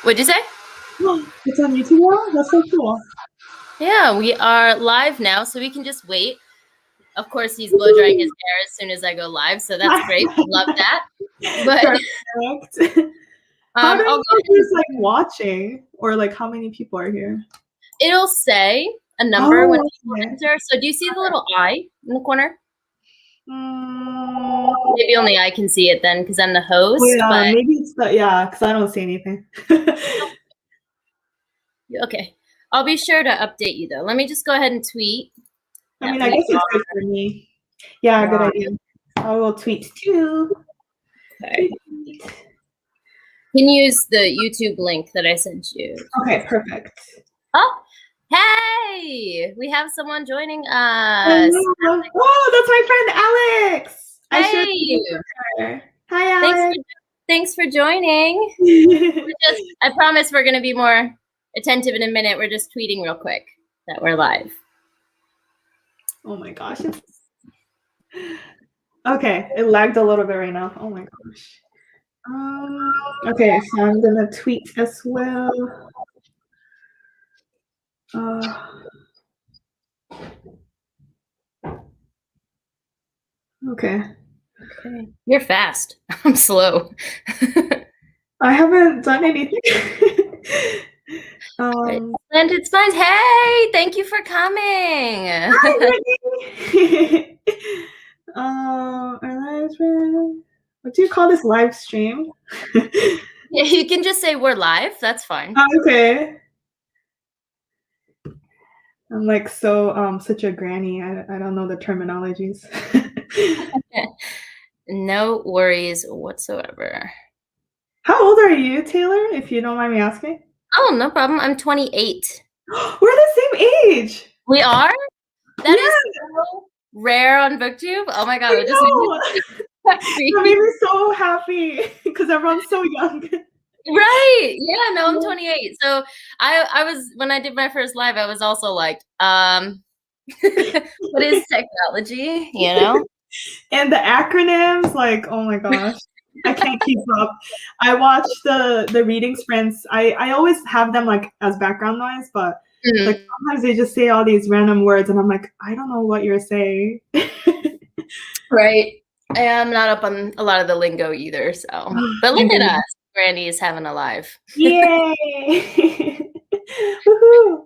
What'd you say? It's on YouTube now? That's so cool. Yeah, we are live now, so we can just wait. Of course, he's blow drying his hair as soon as I go live, so that's great. Love that. But Perfect. How do I'll you go know ahead who's and like watching or like how many people are here? it'll say a number when Oh, people okay. enter. So do you see the little eye in the corner? Mm, Maybe only I can see it then because I'm the oh host, yeah, but maybe it's the because I don't see anything. okay. I'll be sure to update you though. Let me just go ahead and tweet I that mean, I we guess it's good for me. Yeah, good are idea. I will tweet too. okay. Tweet, tweet. You can use the YouTube link that I sent you. Okay, perfect. Oh, hey! We have someone joining us. Hello. Oh, that's my friend Alex. I should Hey! her. Hi, Thanks Alex. for thanks for joining. I promise we're gonna be more attentive in a minute. We're just tweeting real quick that we're live. Oh my gosh. Okay, it lagged a little bit right now. Oh my gosh. Okay, so I'm gonna tweet as well. Okay. Okay. You're fast. I'm slow. I haven't done anything. Splendid Spines. Hey, thank you for coming. Hi, Brittany. What do you call this live stream? Yeah, you can just say we're live. That's fine. Okay. I'm like such a granny. I don't know the terminologies. No worries whatsoever. How old are you, Taylor, if you don't mind me asking? Oh, no problem. I'm 28. We're the same age. We are? That is Yeah. so rare on BookTube. Oh my god, I it just that made me so happy because everyone's so young. right. Yeah, no, I'm 28. So I was when I did my first live, I was also like, what is technology? You know? And the acronyms, like, oh my gosh. I can't keep up. I watch the reading sprints. I always have them like as background noise, but like sometimes they just say all these random words and I'm like, I don't know what you're saying. Right. I am not up on a lot of the lingo either, so but look at us. Brandy is having a live. Yay! Woohoo!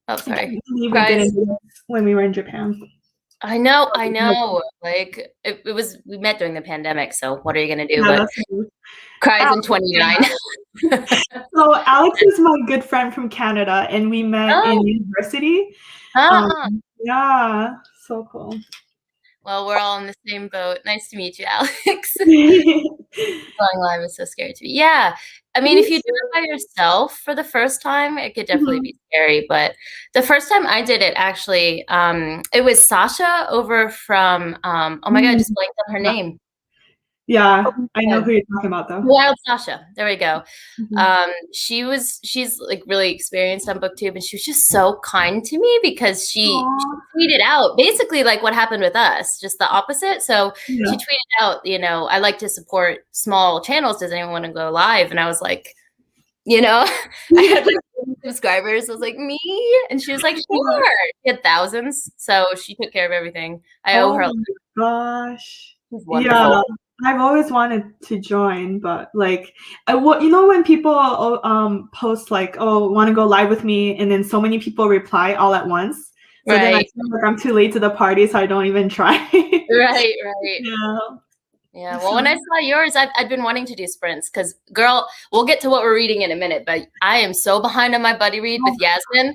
Oh, sorry. We didn't do this when we were in Japan. I know. Like we met during the pandemic, so what are you gonna do? Yeah, but cries in 29. So Alex is my good friend from Canada, and we met in university. Yeah, so cool. Well, we're all in the same boat. Nice to meet you, Alex. Going live is so scary to me. Yeah. I mean, if you do it by yourself for the first time, it could definitely be scary. But the first time I did it, actually, it was Sasha over from, oh my God, I just blanked on her name. Yeah, I know who you're talking about though. Wild Sasha. There we go. She's like really experienced on BookTube, and she was just so kind to me because she tweeted out basically like what happened with us, just the opposite. So she tweeted out, you know, I like to support small channels. Does anyone want to go live? And I was like, you know, I had like subscribers. I was like, me? And she was like, sure. She had thousands. So she took care of everything. I owe her. Oh my gosh. She's wonderful. Yeah. I've always wanted to join, but like, you know, when people post like, "Oh, want to go live with me," and then so many people reply all at once, so then I feel like I'm too late to the party, so I don't even try. Right. Yeah. Yeah. Well, when I saw yours, I'd been wanting to do sprints because, girl, we'll get to what we're reading in a minute, but I am so behind on my buddy read with Yasmin.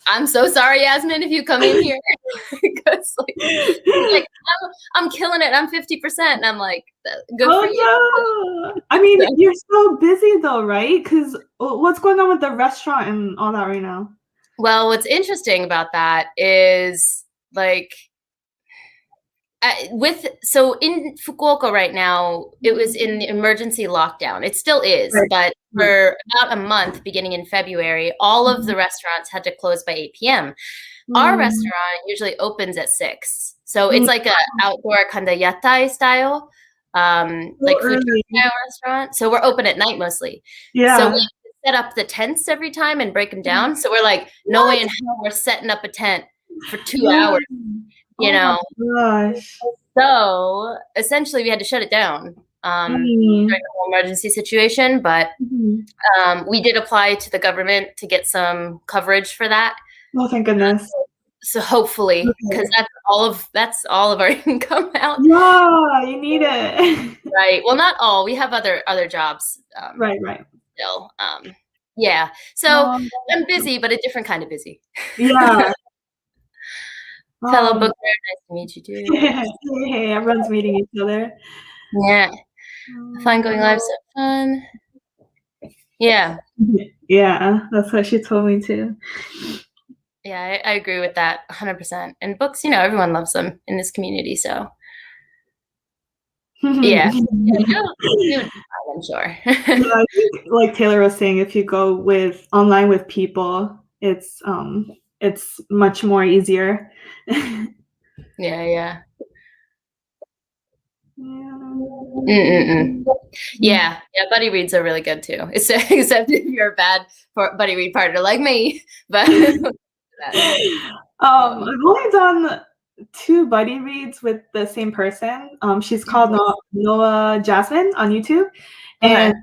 I'm so sorry, Yasmin, if you come in here because like I'm killing it. I'm 50%, and I'm like, good for you. No. I mean, you're so busy though, right? Because what's going on with the restaurant and all that right now? Well, what's interesting about that is like so in Fukuoka right now, it was in emergency lockdown. It still is, but for about a month, beginning in February, all of the restaurants had to close by 8 p.m. Our restaurant usually opens at 6. So it's like a outdoor kind of yatai style. like food truck restaurant. So we're open at night mostly. Yeah. So we set up the tents every time and break them down. So we're like, no way in hell we're setting up a tent for 2 hours, you know. Gosh. So essentially we had to shut it down during the whole emergency situation, but we did apply to the government to get some coverage for that. Oh, thank goodness. So hopefully, because that's all of our income out. Yeah, you need it. Right. Well, not all. We have other jobs. Right. Still. Yeah. So I'm busy, but a different kind of busy. Yeah. Fellow booker, nice to meet you too. Hey, everyone's meeting each other. Yeah. Fun going live, so fun. Yeah. Yeah, that's what she told me too. Yeah, I agree with that 100%. And books, everyone loves them in this community, so. Yeah. I'm sure. I think, like Taylor was saying, if you go online with people, it's much more easier. Yeah. Yeah, buddy reads are really good too. Except if you're a bad buddy read partner like me. But I've only done 2 buddy reads with the same person. She's called Noah Jasmine on YouTube, and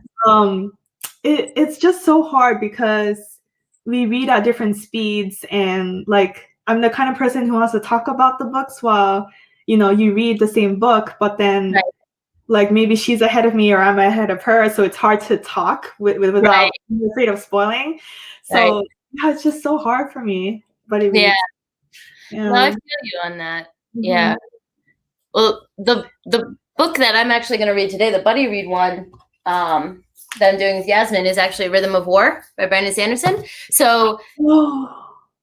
it's just so hard because we read at different speeds, and like I'm the kind of person who wants to talk about the books while you read the same book, but then like maybe she's ahead of me or I'm ahead of her, so it's hard to talk without being afraid of spoiling. So yeah, it's just so hard for me. But yeah, no, I feel you on that. Yeah. Well, the book that I'm actually going to read today, the buddy read one that I'm doing with Yasmin, is actually Rhythm of War by Brandon Sanderson. So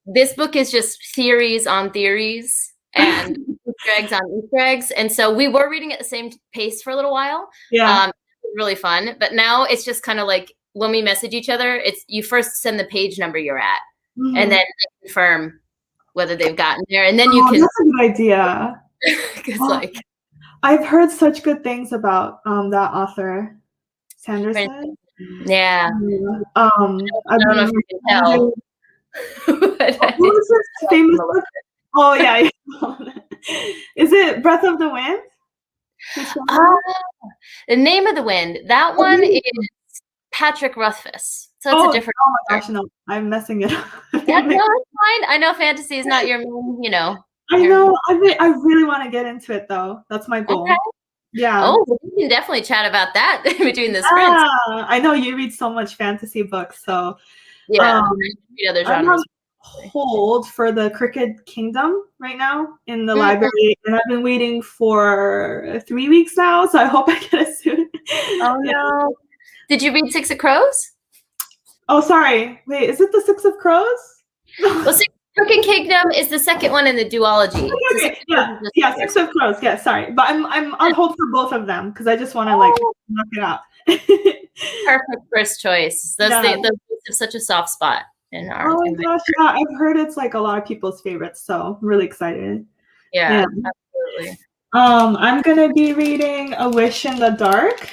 this book is just theories on theories and Easter eggs on Easter eggs. And so we were reading at the same pace for a little while. Yeah. It was really fun. But now it's just kind of like when we message each other, it's you first send the page number you're at and then confirm whether they've gotten there. And then you can. That's a good idea. Like I've heard such good things about that author, Sanderson. Yeah. I don't know if you can tell. What was his famous book? Oh yeah. Is it Breath of the Wind? The Name of the Wind. That one is Patrick Rothfuss. So it's a different. Oh my gosh, no, I'm messing it up. Yeah, no, it's fine. I know fantasy is not your main, I know. I really want to get into it though. That's my goal. Okay. Yeah. Oh, we can definitely chat about that between the sprints. I know you read so much fantasy books, so yeah. I read other genres. I'm on hold for the Crooked Kingdom right now in the library, and I've been waiting for 3 weeks now, so I hope I get it soon. Oh no! Did you read Six of Crows? Oh, sorry. Wait, is it the Six of Crows? Well, Crooked Kingdom is the second one in the duology. Okay. Yeah, Six of Crows. Yeah, sorry, but I'm on hold for both of them because I just want to knock it out. Perfect first choice. Those have such a soft spot in our. Oh my gosh! Yeah, I've heard it's like a lot of people's favorites, so I'm really excited. Yeah, absolutely. I'm gonna be reading A Wish in the Dark.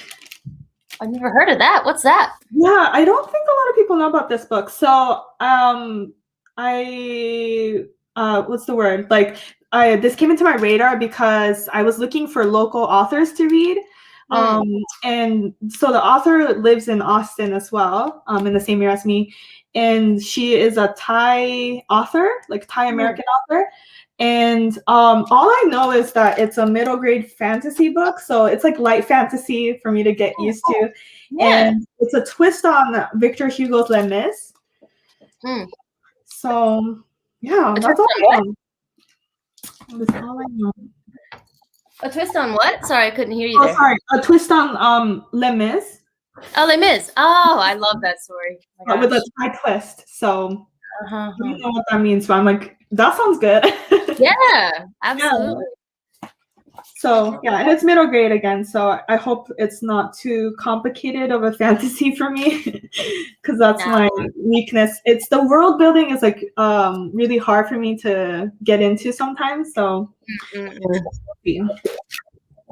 I've never heard of that. What's that? Yeah, I don't think a lot of people know about this book. So, what's the word? This came into my radar because I was looking for local authors to read. And so the author lives in Austin as well, in the same year as me. And she is a Thai author, like Thai American author. And all I know is that it's a middle grade fantasy book. So it's like light fantasy for me to get used to. Yeah. And it's a twist on Victor Hugo's Les Mis. So yeah, that's all I know. That's all I know. A twist on what? Sorry, I couldn't hear you there. Sorry. A twist on Les Mis. Oh, Les Mis. Oh, I love that story. Oh with a Thai twist. So I don't know what that means, but I'm like, that sounds good. Yeah, absolutely. Yeah. So yeah, and it's middle grade again, so I hope it's not too complicated of a fantasy for me, because that's my weakness. It's the world building is like really hard for me to get into sometimes. So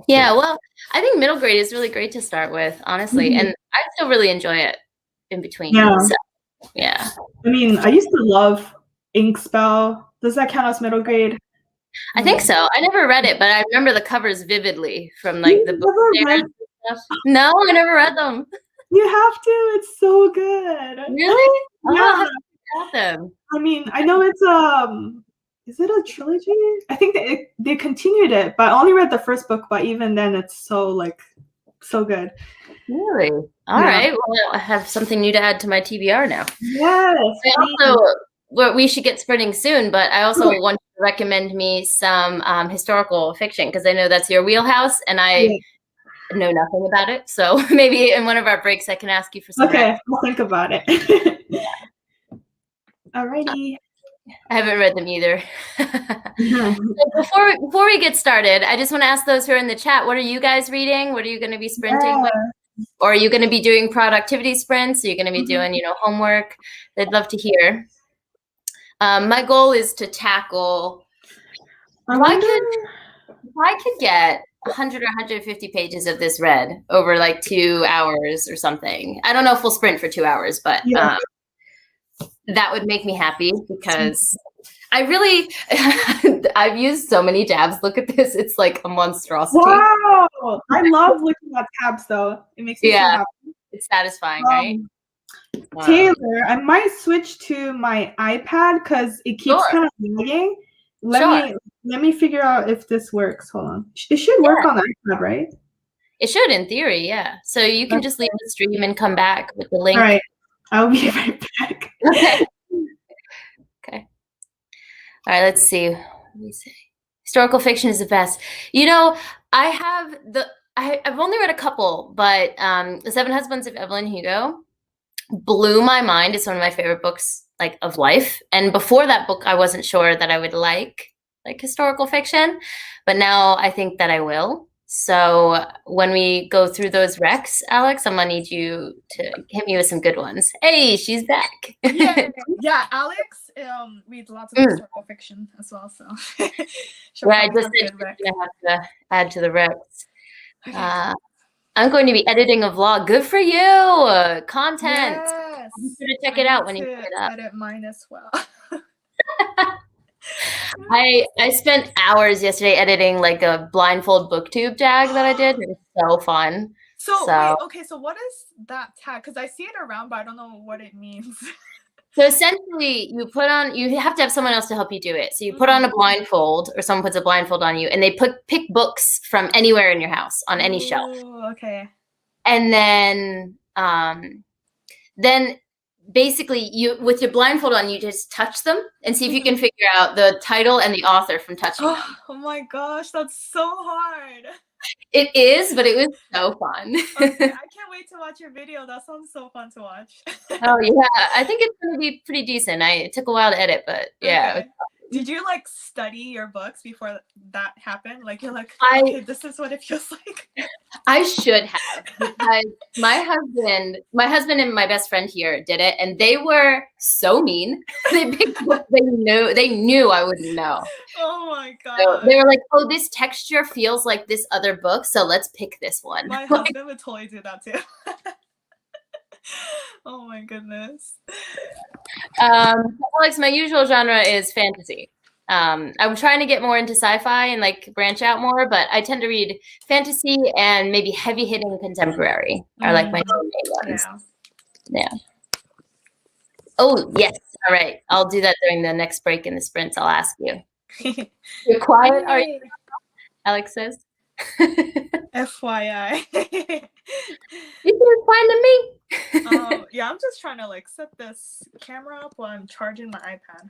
yeah, well, I think middle grade is really great to start with, honestly, and I still really enjoy it in between. Yeah. So, yeah. I mean, I used to love Inkspell. Does that count as middle grade? I think so. I never read it, but I remember the covers vividly from like You the book never read- stuff. No, I never read them. You have to. It's so good. Really? Yeah. Oh, I'll have to check out them. I mean, I know it's is it a trilogy? I think they continued it, but I only read the first book, but even then it's so good. Really? All right. Well, I have something new to add to my TBR now. Yes. We should get sprinting soon, but I also want you to recommend me some historical fiction because I know that's your wheelhouse and I know nothing about it. So maybe in one of our breaks I can ask you for some. Okay, I'll think about it. Alrighty. I haven't read them either. So before we get started, I just want to ask those who are in the chat, what are you guys reading? What are you going to be sprinting with? Or are you going to be doing productivity sprints? Are you going to be doing, homework? They'd love to hear. My goal is to tackle, if I could get 100 or 150 pages of this read over like 2 hours or something. I don't know if we'll sprint for 2 hours, but that would make me happy because I've used so many tabs. Look at this. It's like a monstrosity. Wow. I love looking at tabs though. It makes me so happy. It's satisfying, right? Taylor, I might switch to my iPad because it keeps kind of lagging. Let me figure out if this works. Hold on. It should work on the iPad, right? It should in theory, yeah. So you can just leave the stream and come back with the link. All right. I'll be right back. Okay. All right, let's see. Let me see. Historical fiction is the best. I've only read a couple, but The Seven Husbands of Evelyn Hugo blew my mind. It's one of my favorite books of life. And before that book, I wasn't sure that I would like historical fiction, but now I think that I will. So when we go through those recs, Alex, I'm gonna need you to hit me with some good ones. Hey, she's back. Yeah, Alex reads lots of historical fiction as well. So I just said I'm gonna have to add to the recs. Okay. I'm going to be editing a vlog. Good for you. Content. Yes. Be sure to check it out when you pick it up. Edit mine as well. I spent hours yesterday editing a blindfold booktube tag that I did. It was so fun. So wait, okay, so what is that tag? Because I see it around, but I don't know what it means. So essentially, you have to have someone else to help you do it. So you put on a blindfold, or someone puts a blindfold on you, and they pick books from anywhere in your house on any shelf. Okay. And then basically with your blindfold on, you just touch them and see if you can figure out the title and the author from touching them. Oh my gosh, that's so hard. It is, but it was so fun. Okay, I can't wait to watch your video. That sounds so fun to watch. Oh yeah, I think it's going to be pretty decent. It took a while to edit, but yeah. Okay. Did you study your books before that happened? You're okay, this is what it feels like. I should have, because my husband and my best friend here did it, and they were so mean. They picked books they knew I wouldn't know. Oh my god! So they were like, "Oh, this texture feels like this other book, so let's pick this one." My husband would totally do that too. Oh my goodness. Alex, my usual genre is fantasy. I'm trying to get more into sci-fi and branch out more, but I tend to read fantasy and maybe heavy-hitting contemporary are my two main ones. Yeah. Oh, yes. All right. I'll do that during the next break in the sprints. I'll ask you. You're quiet, are you? Alex says. FYI. You can find me. Yeah, I'm just trying to set this camera up while I'm charging my iPad.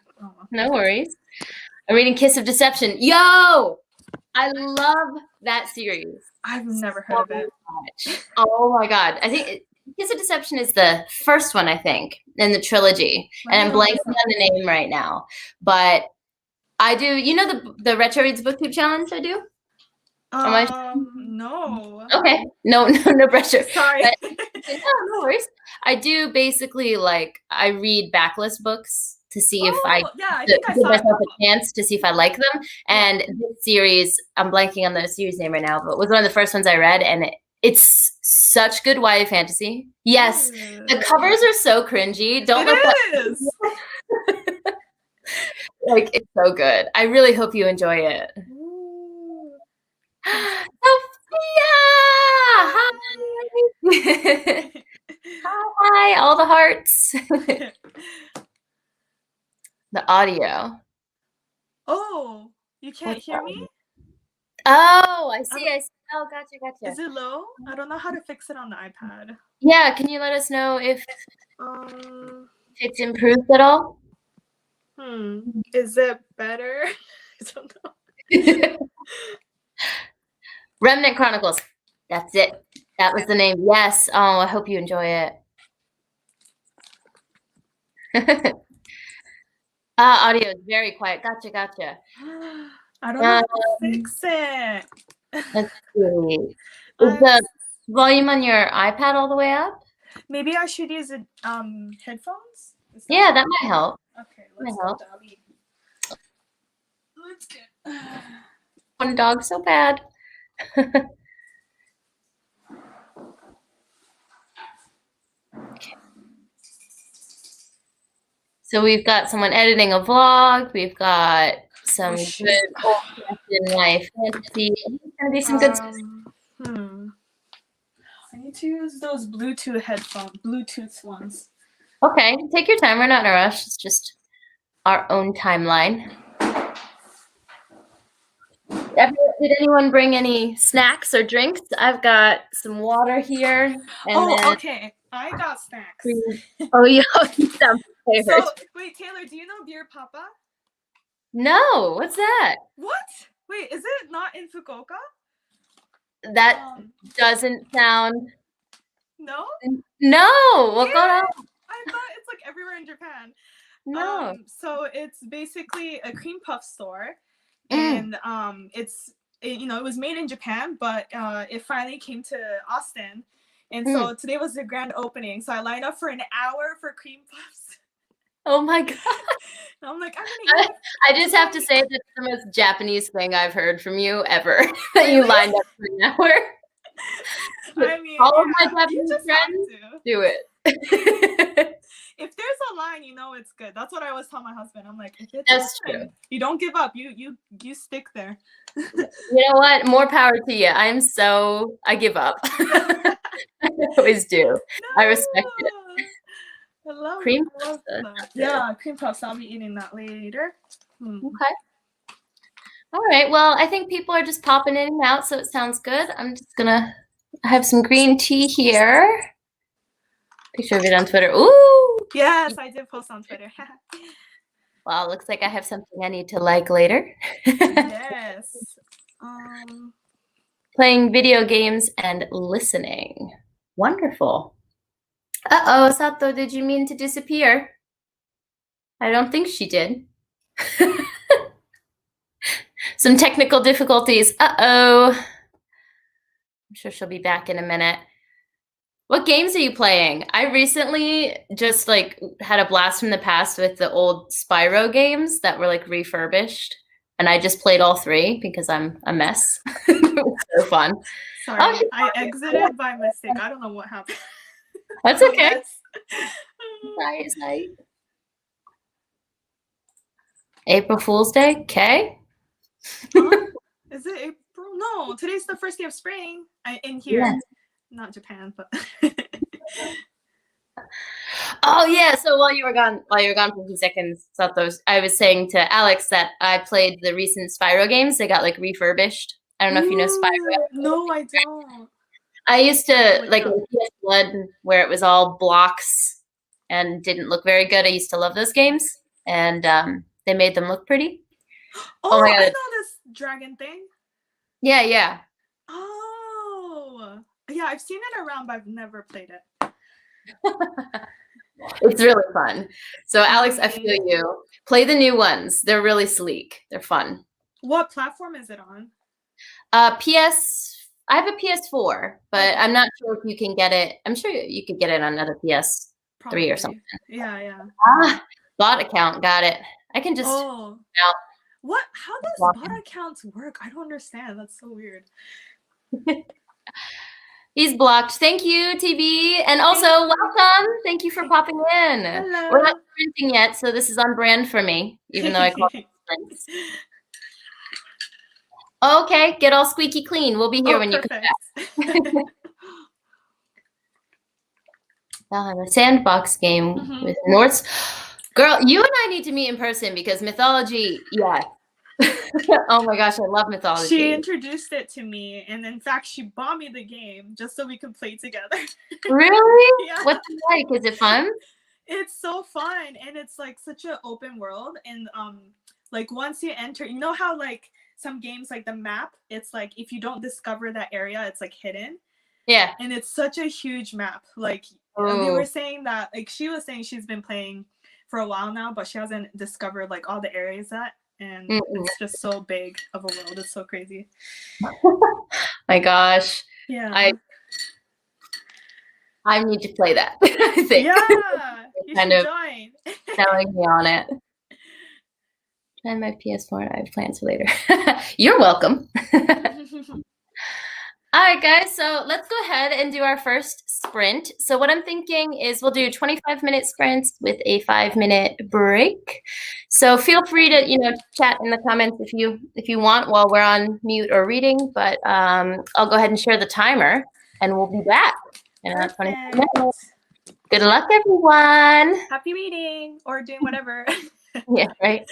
No worries. I'm reading Kiss of Deception. Yo! I love that series. I've never heard of it. Oh my god. I think Kiss of Deception is the first one, I think, in the trilogy. And I'm blanking on the name right now. But I do, the Retro Reads Booktube Challenge I do? No. Okay. No pressure. Sorry. But, no worries. I do basically I read backlist books to see if I think I give saw myself a chance to see if I like them. And this series, I'm blanking on the series name right now, but it was one of the first ones I read, and it's such good YA fantasy. Yes, the covers are so cringy. Don't let that. It's so good. I really hope you enjoy it. Sophia! Hi! Hi, all the hearts. The audio. Oh, you can't hear me? Oh, I see. Oh, gotcha. Is it low? I don't know how to fix it on the iPad. Yeah, can you let us know if it's improved at all? Is it better? I don't know. Remnant Chronicles. That's it. That was the name. Yes. Oh, I hope you enjoy it. Audio is very quiet. Gotcha. I don't know how to fix it. Let's see. Is the volume on your iPad all the way up? Maybe I should use headphones? Yeah, that might help. Okay, let's get One dog so bad. Okay. So we've got someone editing a vlog. We've got some good old-fashioned life fantasy. There's gonna be some good stuff. I need to use those Bluetooth ones. Okay, take your time. We're not in a rush. It's just our own timeline. Did anyone bring any snacks or drinks? I've got some water here. And okay. I got snacks. Oh, yeah. You sound favorite. So, wait, Taylor, do you know Beer Papa? No. What's that? What? Wait, is it not in Fukuoka? That doesn't sound. No? No. What's going on? I thought it's everywhere in Japan. No. So it's basically a cream puff store. And it was made in Japan, but it finally came to Austin. And so today was the grand opening. So I lined up for an hour for cream puffs. Oh my God. And I'm like, I'm gonna eat it. I just have to say that's the most Japanese thing I've heard from you ever. That you lined up for an hour. I mean, all of my Japanese friends do it. If there's a line, it's good. That's what I always tell my husband. I'm like, if it's that's true. You don't give up. You stick there. You know what? More power to you. I give up. I always do. No, I respect it. I love cream puffs. Yeah, cream puffs. I'll be eating that later. Okay. All right. Well, I think people are just popping in and out, so it sounds good. I'm just gonna have some green tea here. Picture of it on Twitter. Ooh. Yes, I did post on Twitter. Well, looks like I have something I need to like later. Yes. Playing video games and listening. Wonderful. Uh-oh, Sato, did you mean to disappear? I don't think she did. Some technical difficulties. Uh-oh. I'm sure she'll be back in a minute. What games are you playing? I recently just had a blast from the past with the old Spyro games that were refurbished. And I just played all 3 because I'm a mess. It was so fun. Sorry, I exited by mistake. I don't know what happened. That's okay. Surprise night. April Fool's Day? Okay. Is it April? No, today's the first day of spring. In here. Yes. Not Japan, but oh yeah. So while you were gone for a few seconds, I was saying to Alex that I played the recent Spyro games. They got refurbished. I don't know if you know Spyro. No, I don't. I used to PS Blood, where it was all blocks and didn't look very good. I used to love those games, and they made them look pretty. Oh my God. I know this dragon thing. Yeah. Oh. Yeah, I've seen it around, but I've never played it. It's really fun. So, Alex, I feel you. Play the new ones. They're really sleek. They're fun. What platform is it on? PS. I have a PS4, but I'm not sure if you can get it. I'm sure you could get it on another PS3 or something. Yeah, yeah. Bot account, got it. I can just. Oh. What? How does bot accounts work? I don't understand. That's so weird. He's blocked. Thank you, TB. And also, welcome. Thank you for popping in. Hello. We're not sprinting yet, so this is on brand for me, even though I call it sprints. Okay, get all squeaky clean. We'll be here when perfect. you come back. I'll have a sandbox game with Norths. Girl, you and I need to meet in person because mythology, yeah. Oh my gosh, I love mythology. She introduced it to me, and in fact, she bought me the game just so we could play together. Really? Yeah. What's it like? Is it fun? It's so fun, and it's like such an open world, and like once you enter, you know how like some games like the map, it's like if you don't discover that area, it's like hidden. Yeah. And it's such a huge map. Like they were saying that, like she was saying she's been playing for a while now, but she hasn't discovered like all the areas that. And it's just so big of a world. It's so crazy. My gosh. Yeah. I need to play that. I think. Yeah. You should join. Selling me on it. Try my PS4. I have plans for later. You're welcome. All right, guys, so let's go ahead and do our first sprint. So what I'm thinking is we'll do 25-minute sprints with a 5-minute break. So feel free to, chat in the comments if you want while we're on mute or reading, but I'll go ahead and share the timer and we'll be back in about 25 minutes. Good luck, everyone. Happy reading or doing whatever. Yeah, right.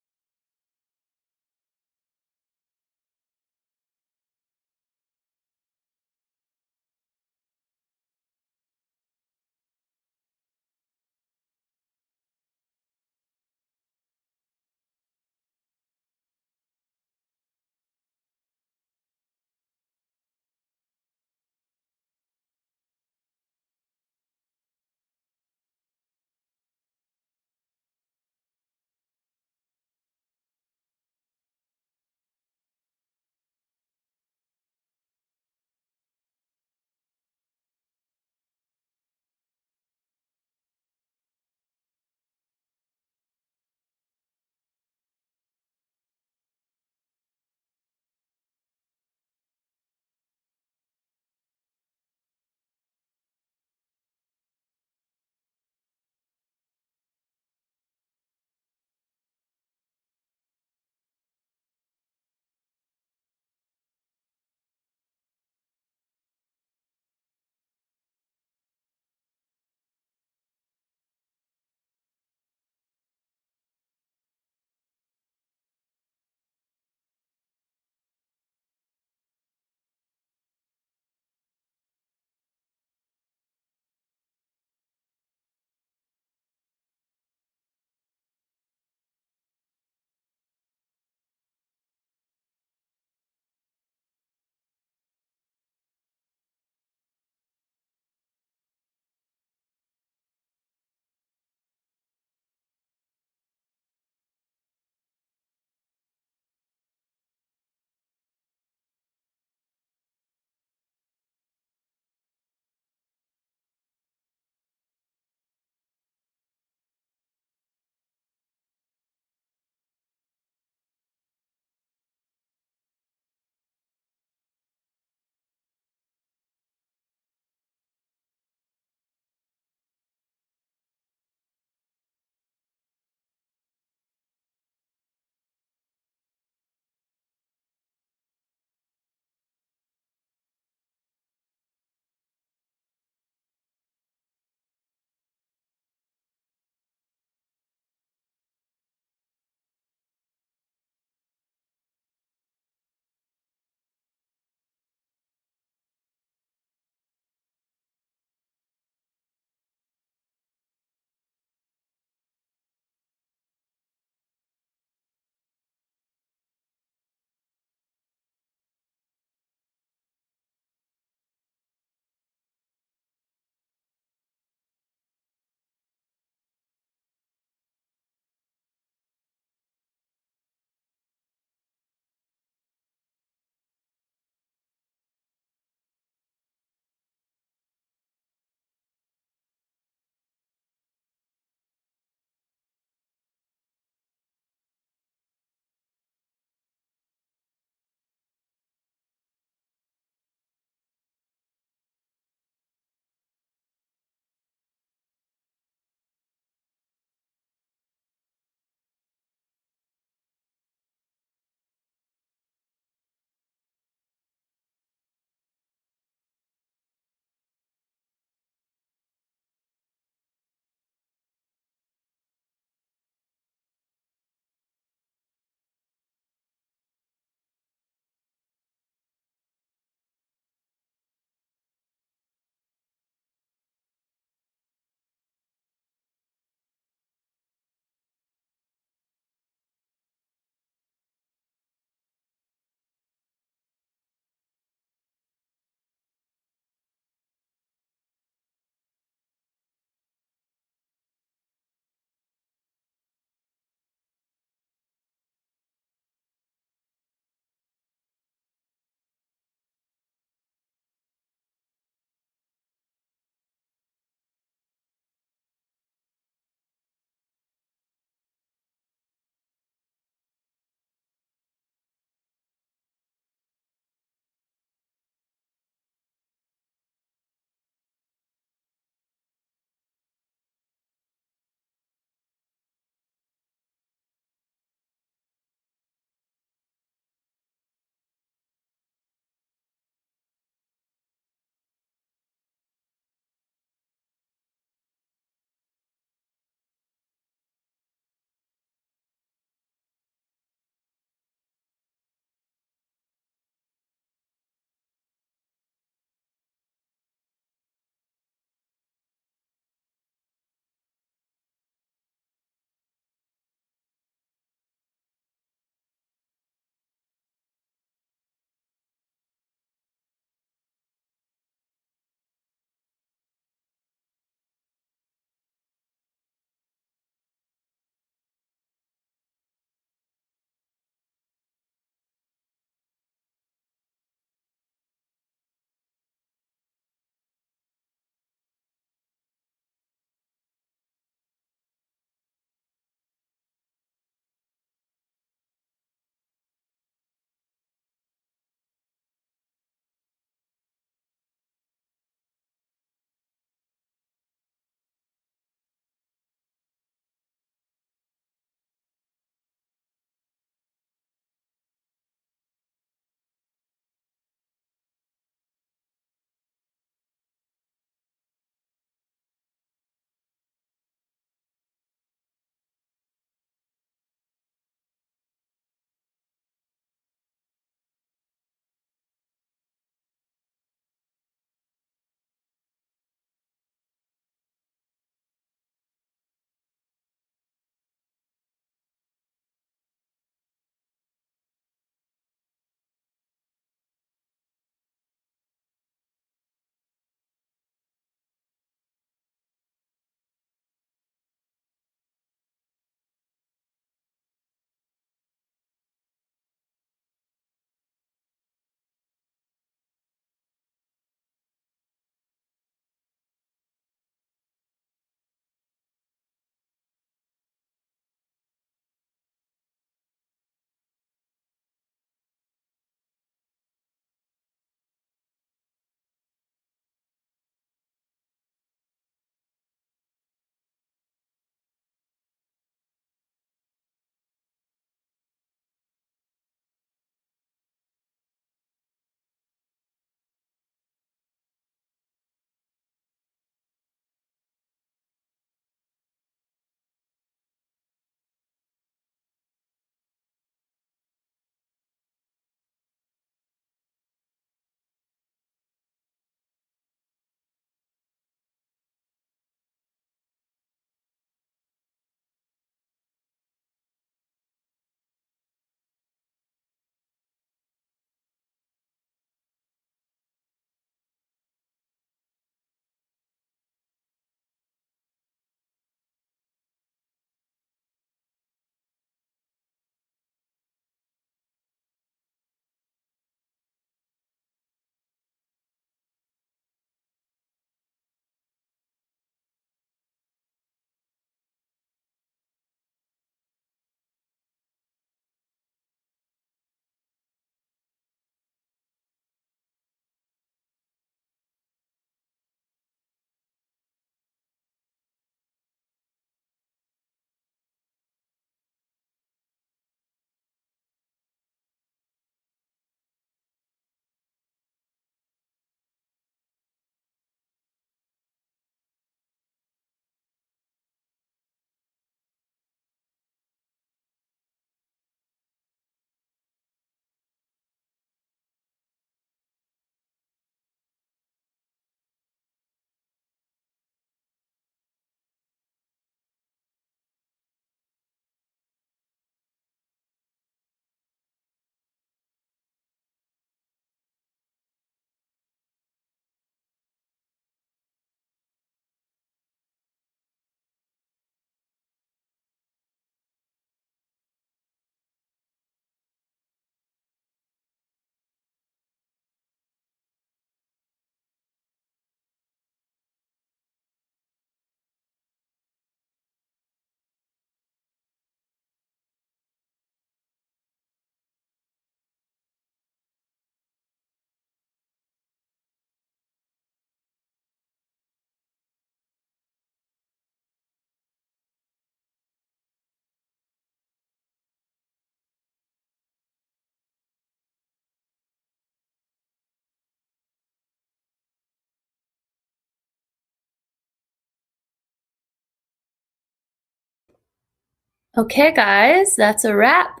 Okay, guys, that's a wrap.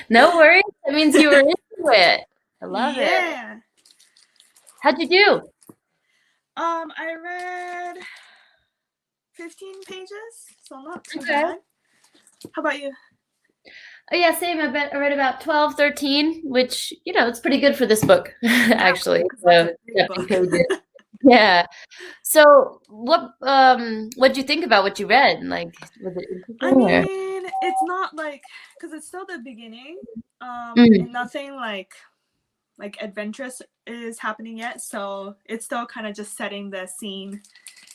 No worries. That means you were into it. I love it. Yeah. How'd you do? I read 15 pages, so not too Okay. bad. How about you? Oh, yeah, same. I read about 12, 13, which, it's pretty good for this book, actually. That's So, a big book. pages. Yeah. So, what'd you think about what you read? Like, was it I interesting? Or? mean, it's not like, because it's still the beginning, Mm. and nothing like adventurous is happening yet, so it's still kind of just setting the scene.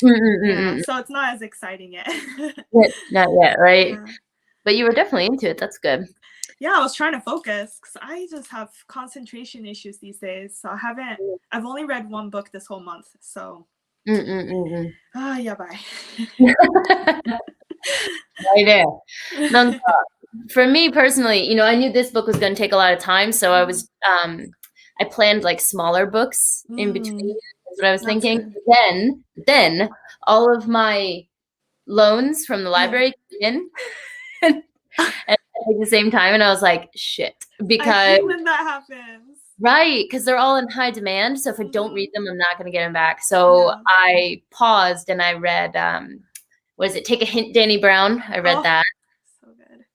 Yeah, so it's not as exciting yet. Not yet, right? Yeah. But you were definitely into it. That's good. Yeah, I was trying to focus because I just have concentration issues these days. So I've only read one book this whole month. So, yeah, bye. Right there. For me personally, I knew this book was going to take a lot of time. So I was, I planned like smaller books in between. That's what I was thinking. Then all of my loans from the library came in. At the same time, and I was like, shit, because I hate when that happens. Right, because they're all in high demand. So if I don't read them, I'm not going to get them back. So I paused and I read, what is it? Take a Hint, Dani Brown. I read that. So good.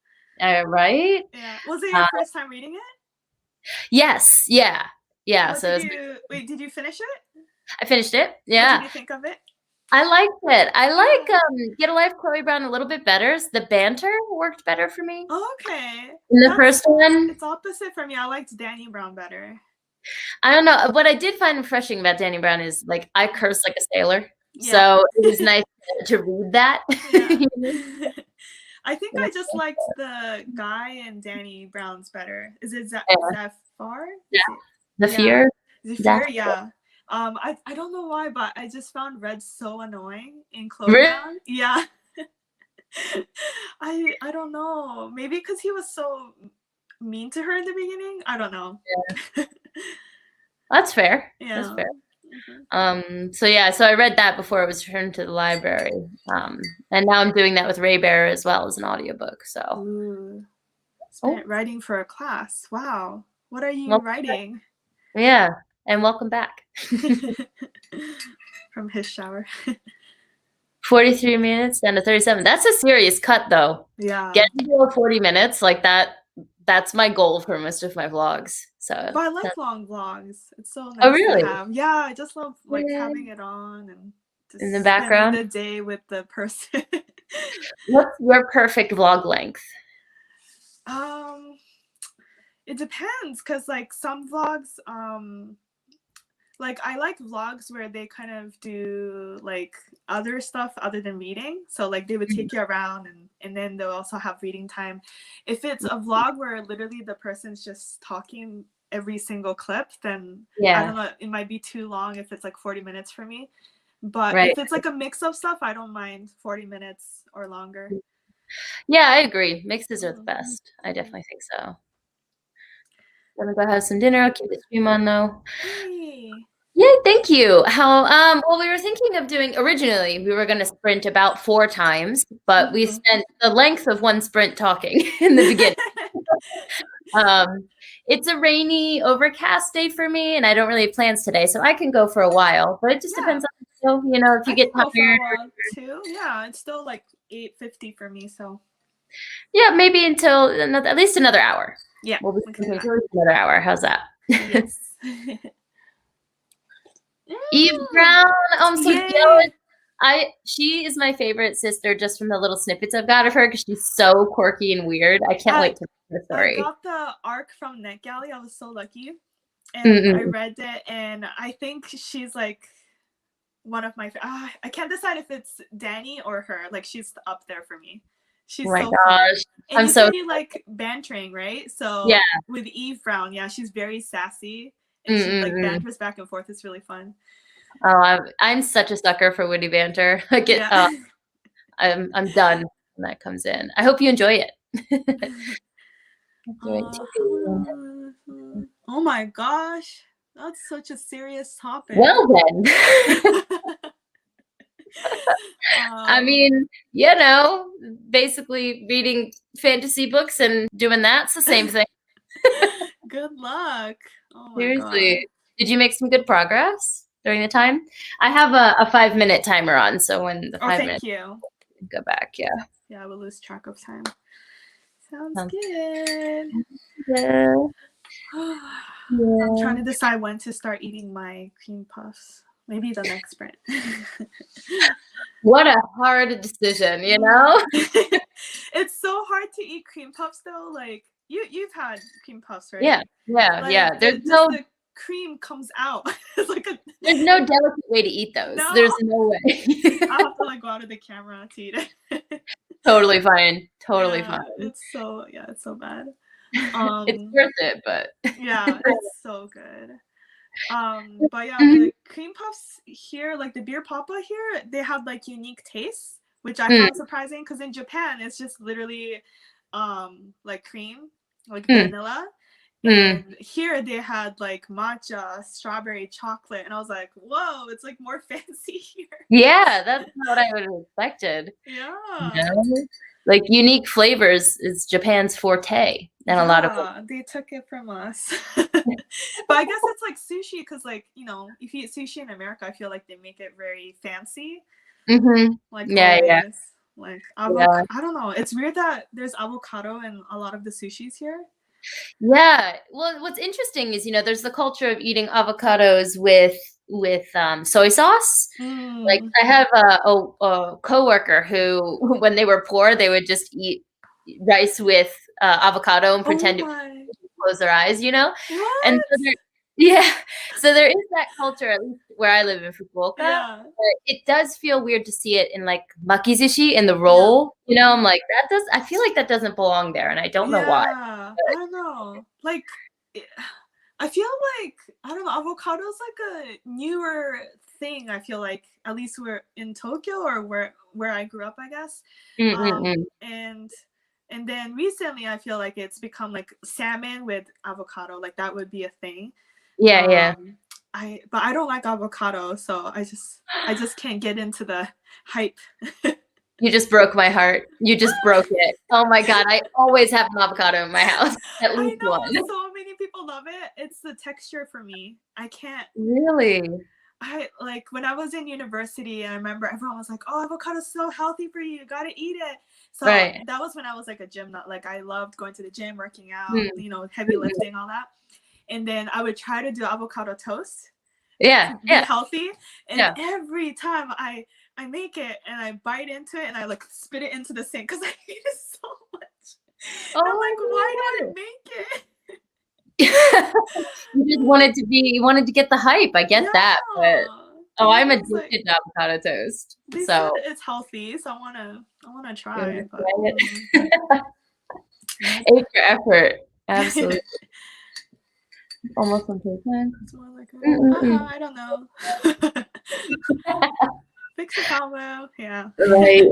Right? Yeah. Was it your first time reading it? Yes. Yeah. Yeah. Did you finish it? I finished it. Yeah. What did you think of it? I liked it. I like Get a Life, Chloe Brown a little bit better. The banter worked better for me. Okay. In the first one. It's opposite for me. I liked Dani Brown better. I don't know. What I did find refreshing about Dani Brown is like I curse like a sailor. Yeah. So it was nice to read that. Yeah. I think I just liked the guy in Dani Brown's better. Is it Zafar? Yeah. Zafir? Zafir, yeah. I don't know why, but I just found Red so annoying in Chloe Brown. Yeah. I don't know. Maybe because he was so mean to her in the beginning. I don't know. Yeah. That's fair. Yeah. That's fair. So I read that before it was returned to the library. And now I'm doing that with Ray Bear as well as an audiobook. So writing for a class. Wow. What are you writing? Yeah. And welcome back. From his shower. 43 minutes down to 37. That's a serious cut though. Yeah. Getting to 40 minutes like that's my goal for most of my vlogs. So but I like long vlogs. It's so nice really? to have. Yeah, I just love having it on and just in the background. Spending the day with the person. What's your perfect vlog length? It depends, because like some vlogs, like I like vlogs where they kind of do like other stuff other than reading. So like they would take you around and then they'll also have reading time. If it's a vlog where literally the person's just talking every single clip, then I don't know, it might be too long if it's like 40 minutes for me. But if it's like a mix of stuff, I don't mind 40 minutes or longer. Yeah, I agree. Mixes are the best. I definitely think so. I'm gonna go have some dinner. I'll keep the stream on though. Hey. Yeah, thank you. Well, we were thinking of doing originally, we were going to sprint about 4 times, but we spent the length of one sprint talking in the beginning. It's a rainy, overcast day for me, and I don't really have plans today, so I can go for a while, but it just depends on, if you get tired. Too. Yeah, it's still like 8:50 for me, so. Yeah, maybe until at least another hour. Yeah. We'll be another hour. How's that? Yes. Eve Brown, I'm so jealous. She is my favorite sister just from the little snippets I've got of her because she's so quirky and weird. I can't wait to read the story. I got the arc from NetGalley. I was so lucky. And I read it, and I think she's like one of my I can't decide if it's Dani or her. Like she's up there for me. She's so fun. And I'm so like bantering, right? So with Eve Brown, she's very sassy. And she like banters back and forth. It's really fun. Oh, I'm such a sucker for witty banter. I'm done when that comes in. I hope you enjoy it. Oh my gosh, that's such a serious topic. Well then. I mean, you know, basically reading fantasy books and doing that's the same thing. Good luck. Oh my Seriously. god. Did you make some good progress during the time? I have a 5-minute timer on, so when the Oh, 5 thank minutes you. go back, yeah. Yeah, I will lose track of time. Sounds Sounds good. Yeah. I'm trying to decide when to start eating my cream puffs. Maybe the next sprint. What a hard decision, you know? It's so hard to eat cream puffs though. Like you've had cream puffs, right? Yeah, yeah, Like, yeah. the cream comes out. It's like there's no delicate way to eat those. No. There's no way. I have to like go out of the camera to eat it. Totally fine. Totally Yeah, fine. it's so bad. It's worth it, but Yeah, it's so good. But yeah, Mhm. the cream puffs here, like the beer papa here, they have like unique tastes, which I found surprising because in Japan it's just literally like cream, like vanilla. And here they had like matcha, strawberry, chocolate, and I was like, whoa, it's like more fancy here. Yeah, that's not what I would have expected. Yeah. You know? Like unique flavors is Japan's forte, and a lot of they took it from us. But I guess it's like sushi because, like, you know, if you eat sushi in America, I feel like they make it very fancy. Like yeah. Like Yeah. I don't know. It's weird that there's avocado in a lot of the sushis here. Yeah. Well, what's interesting is, you know, there's the culture of eating avocados with soy sauce. Like I have a coworker who, when they were poor, they would just eat rice with avocado and pretend to close their eyes, you know. What? And so so there is that culture, at least where I live in Fukuoka. Yeah. But it does feel weird to see it in like makizushi in the roll. You know, I'm like, I feel like that doesn't belong there, and I don't know why. I don't know. Like, I feel like, I don't know, avocado is like a newer thing. I feel like, at least we're in Tokyo or where I grew up, I guess. And then recently, I feel like it's become like salmon with avocado. Like that would be a thing. Yeah. But I don't like avocado, so I just can't get into the hype. You just broke my heart. You just broke it. Oh my god! I always have an avocado in my house. At least I know one. so many people love it. It's the texture for me. I can't. Really? I like when I was in university, and I remember everyone was like, "Oh, avocado's so healthy for you. You gotta eat it." So that was when I was like a gym nut. Like I loved going to the gym, working out, you know, heavy lifting, all that. And then I would try to do avocado toast. Yeah. Be healthy. And every time I make it and I bite into it and I like spit it into the sink because I hate it so much. And I'm like, why do I make it? You just wanted to get the hype. I get that, but I'm addicted to avocado toast. They said it's healthy, so I wanna try it. But, age your effort. Absolutely. Almost on patient. It's more like I don't know. Fix the combo. Yeah. Right.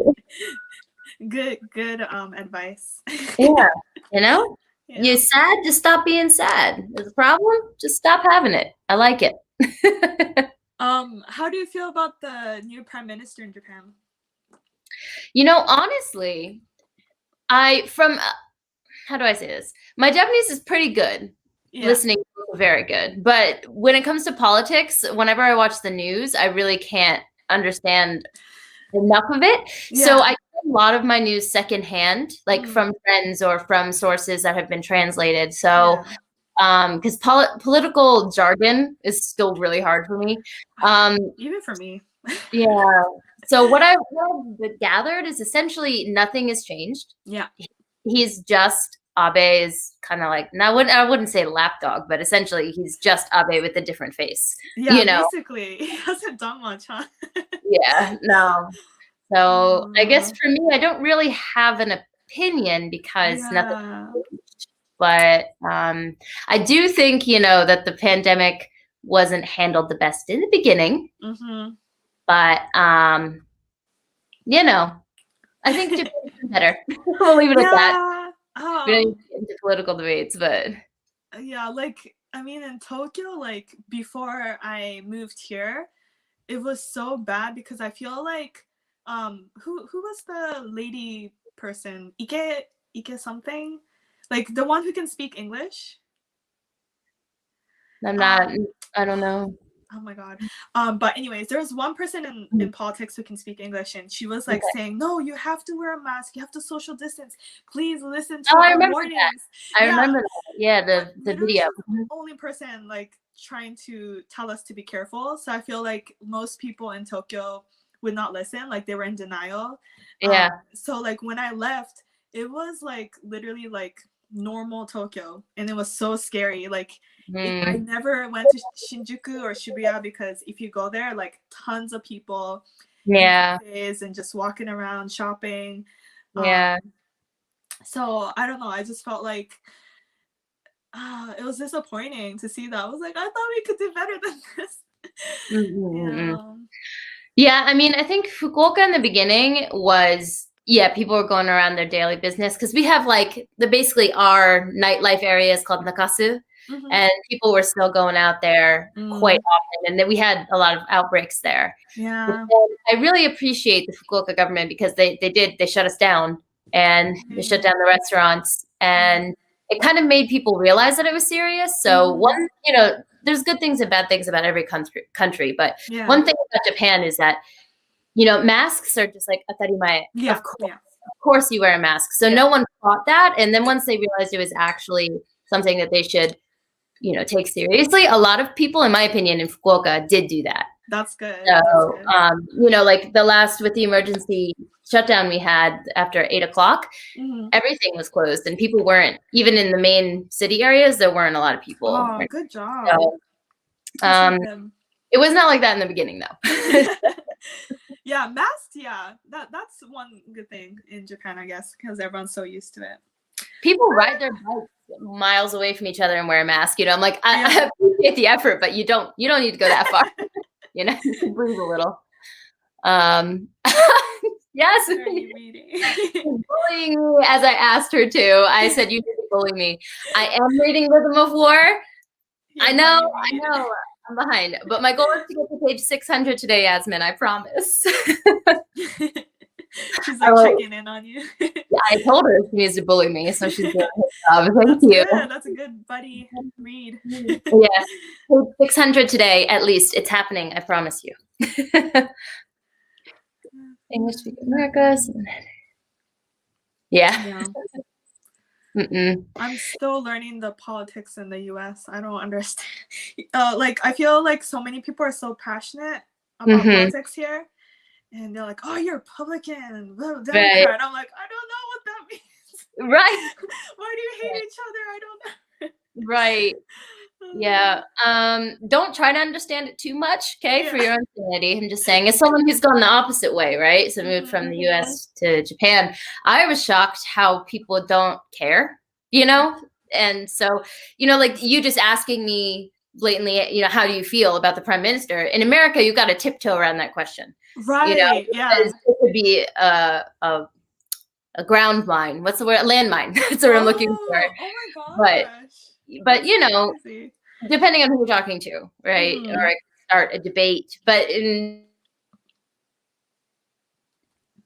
Good advice. Yeah. You know? Yeah. You're sad, just stop being sad. There's a problem, just stop having it. I like it. How do you feel about the new prime minister in Japan? You know, honestly, how do I say this? My Japanese is pretty good. Yeah. Listening is very good. But when it comes to politics, whenever I watch the news, I really can't understand enough of it. Yeah. So I get a lot of my news secondhand, like from friends or from sources that have been translated. So because political jargon is still really hard for me. Even for me. Yeah. So what I've gathered is essentially nothing has changed. Yeah. He's just Abe is kind of like, now I wouldn't say lapdog, but essentially he's just Abe with a different face. Yeah, you know? Basically. He hasn't done much, huh? Yeah, no. So I guess for me, I don't really have an opinion because nothing changed. But I do think, you know, that the pandemic wasn't handled the best in the beginning. But, you know, I think Japan's better. We'll leave it at that. We don't get into political debates, but yeah, like I mean, in Tokyo, like before I moved here, it was so bad because I feel like who was the lady person? Ike something, like the one who can speak English. I'm not. I don't know. Oh my god. But anyways, there was one person in politics who can speak English, and she was like saying, "No, you have to wear a mask. You have to social distance. Please listen to our warnings." I remember that. Yeah, the video. The only person like trying to tell us to be careful. So I feel like most people in Tokyo would not listen. Like they were in denial. Yeah. So like when I left, it was like literally like normal Tokyo, and it was so scary. Like I never went to Shinjuku or Shibuya because if you go there, like tons of people, yeah, and just walking around shopping. Yeah. So I don't know. I just felt like it was disappointing to see that. I was like, I thought we could do better than this. Yeah, I mean, I think Fukuoka in the beginning was, people were going around their daily business because we have like basically our nightlife areas called Nakasu. And people were still going out there quite often, and then we had a lot of outbreaks there. Yeah, I really appreciate the Fukuoka government because they shut us down, and they shut down the restaurants, and it kind of made people realize that it was serious. So there's good things and bad things about every country, but one thing about Japan is that masks are just like atarimae. Yeah, of course you wear a mask. So no one thought that, and then once they realized it was actually something that they should take seriously, a lot of people, in my opinion, in Fukuoka did do that. That's good. So, like the last, with the emergency shutdown we had after 8:00, everything was closed and people weren't, even in the main city areas, there weren't a lot of people. Oh, good job. So, it was not like that in the beginning though. Yeah, masks, that's one good thing in Japan, I guess, because everyone's so used to it. People ride their bikes miles away from each other and wear a mask. I'm like, I appreciate the effort, but you don't need to go that far. You can breathe a little. Yes. Bullying me as I asked her to. I said, you need to bully me. I am reading Rhythm of War. I know. I'm behind. But my goal is to get to page 600 today, Yasmin. I promise. She's like checking in on you. I told her she needs to bully me, so she's doing her job. Thank you. Good. That's a good buddy read. Yeah. Page 600 today, at least. It's happening. I promise you. English speaking Americas. Yeah. I'm still learning the politics in the US. I don't understand. I feel like so many people are so passionate about politics here. And they're like, "Oh, you're Republican, Democrat." Right. I'm like, I don't know what that means. Right. Why do you hate each other? I don't know. Right. Yeah. Don't try to understand it too much, okay, for your own sanity. I'm just saying, as someone who's gone the opposite way, right? So moved from the US to Japan, I was shocked how people don't care, And so, like you just asking me blatantly, how do you feel about the prime minister? In America, you got to tiptoe around that question. Right. It could be a ground mine. What's the word? A landmine. That's what I'm looking for. Oh my gosh. But depending on who you're talking to, right? Or I could start a debate. But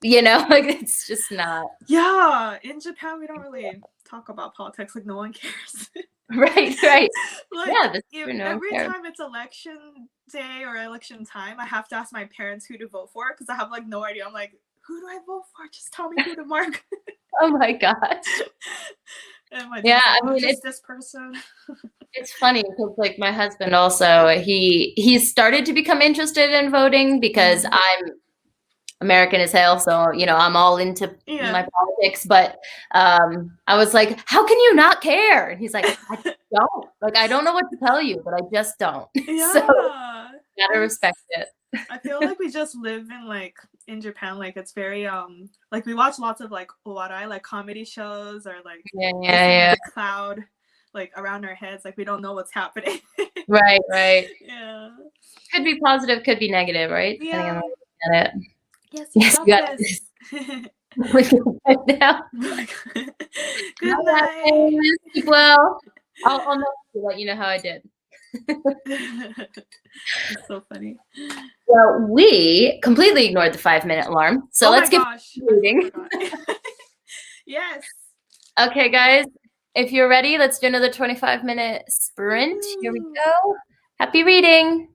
it's just not. Yeah. In Japan, we don't really talk about politics. Like no one cares. Right. Like, every time it's election day or election time, I have to ask my parents who to vote for because I have like no idea. I'm like, who do I vote for? Just tell me who to mark. Oh my gosh. And my I mean, it's this person. It's funny because like my husband also, he's started to become interested in voting because I'm American as hell, so I'm all into my politics. But I was like, "How can you not care?" And he's like, "I don't. Like, I don't know what to tell you, but I just don't." Yeah, so gotta respect it. I feel like we just live in Japan. Like it's very like we watch lots of like owarai, like comedy shows, or like the cloud like around our heads. Like we don't know what's happening. Right. Yeah. Could be positive, could be negative, right? Yeah. Depending on how you look at it. Yes, you got this. Now. Good night. Well, I'll let you know how I did. It's so funny. Well, we completely ignored the 5-minute alarm. So oh let's my get gosh. reading. Yes. Okay, guys, if you're ready, let's do another 25-minute sprint. Here we go. Happy reading.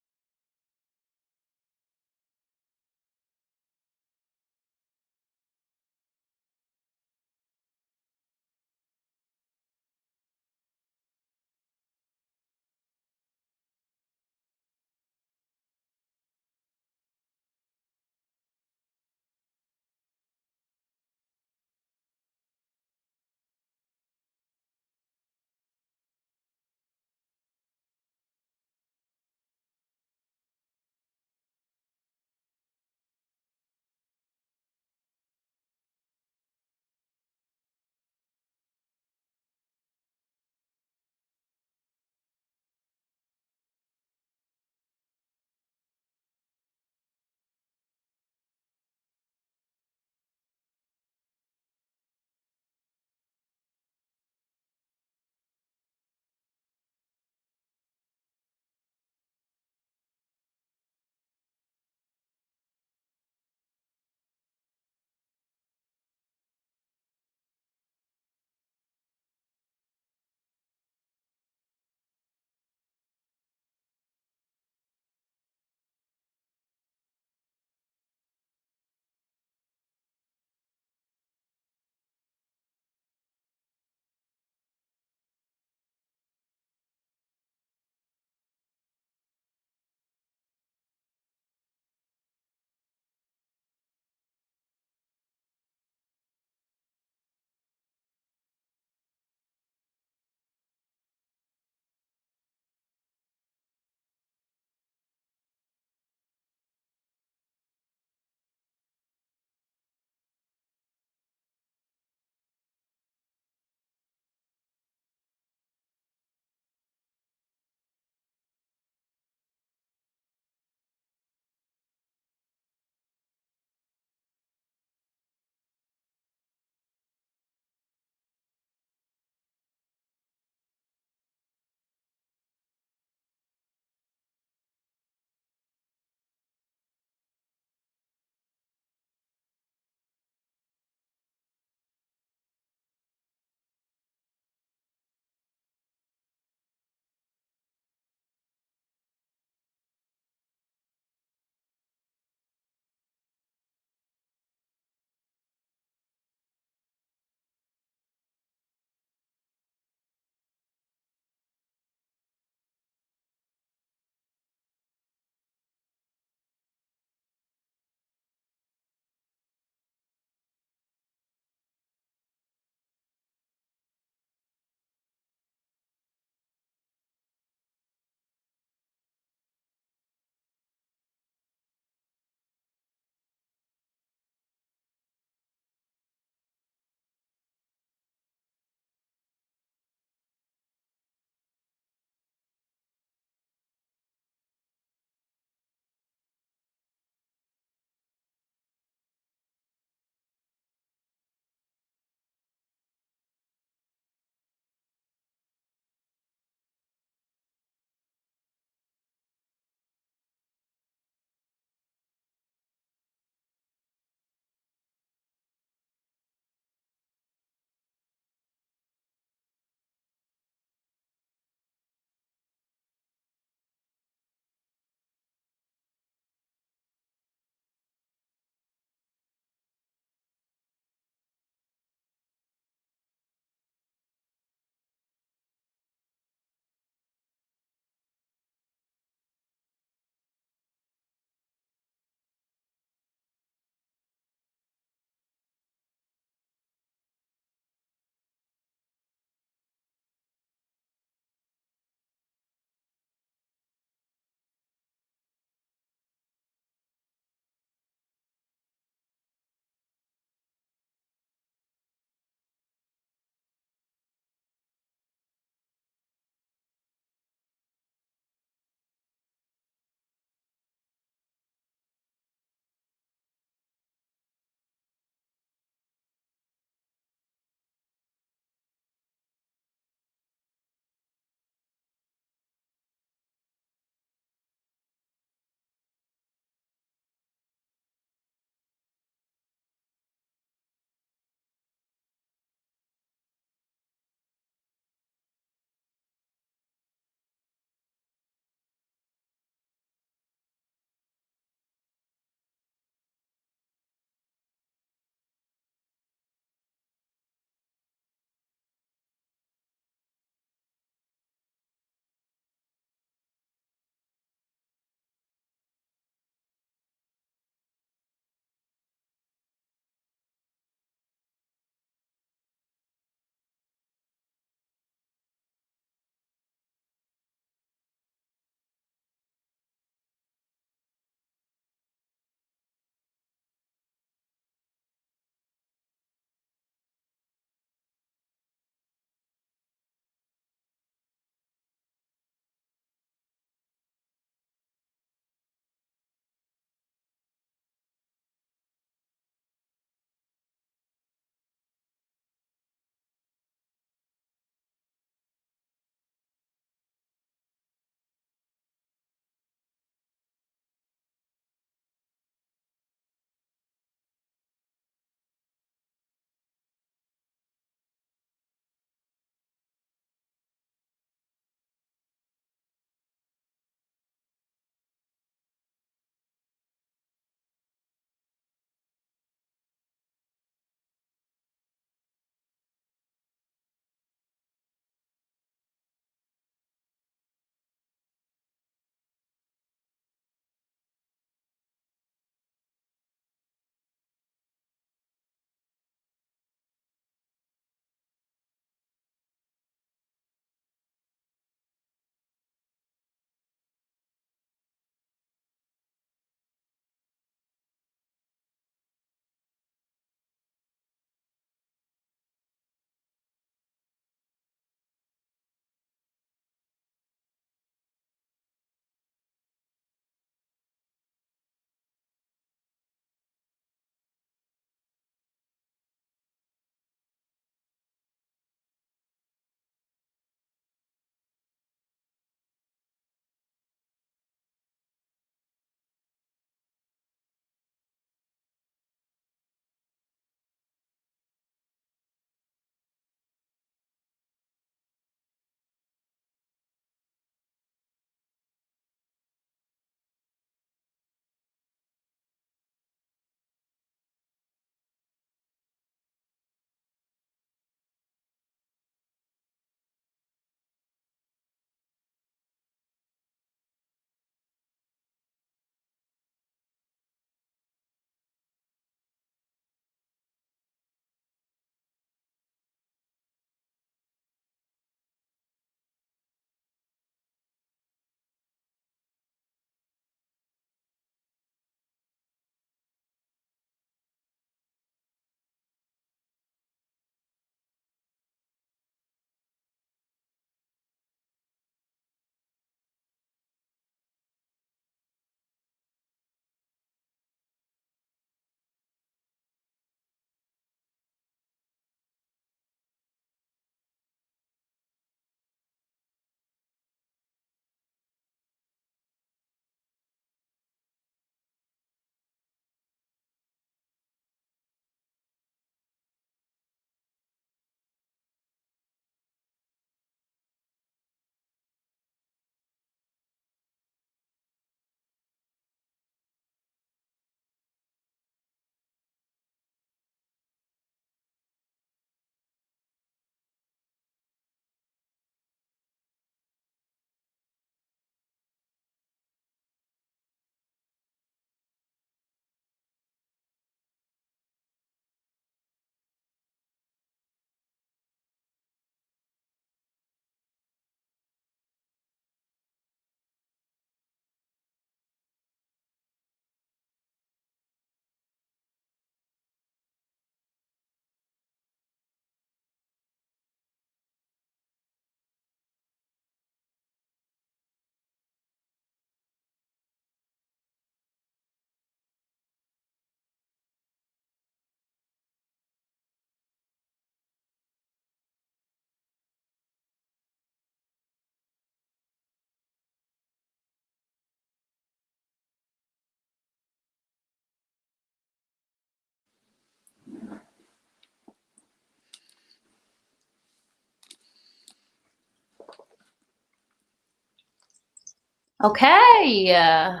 Okay. All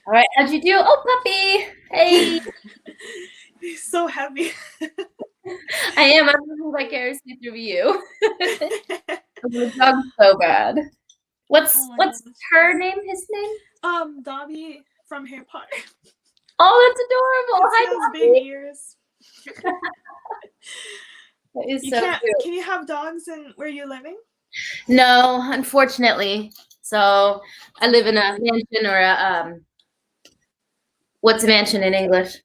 right. How'd you do? Oh, puppy. Hey. He's so heavy. I am. I'm living vicariously through you. The dog's so bad. What's her name? His name? Dobby from Harry Potter. Oh, that's adorable. Hi, Dobby. Big ears. That is you so can't. cute. Can you have dogs in where you're living? No, unfortunately. So I live in a mansion or a what's a mansion in English?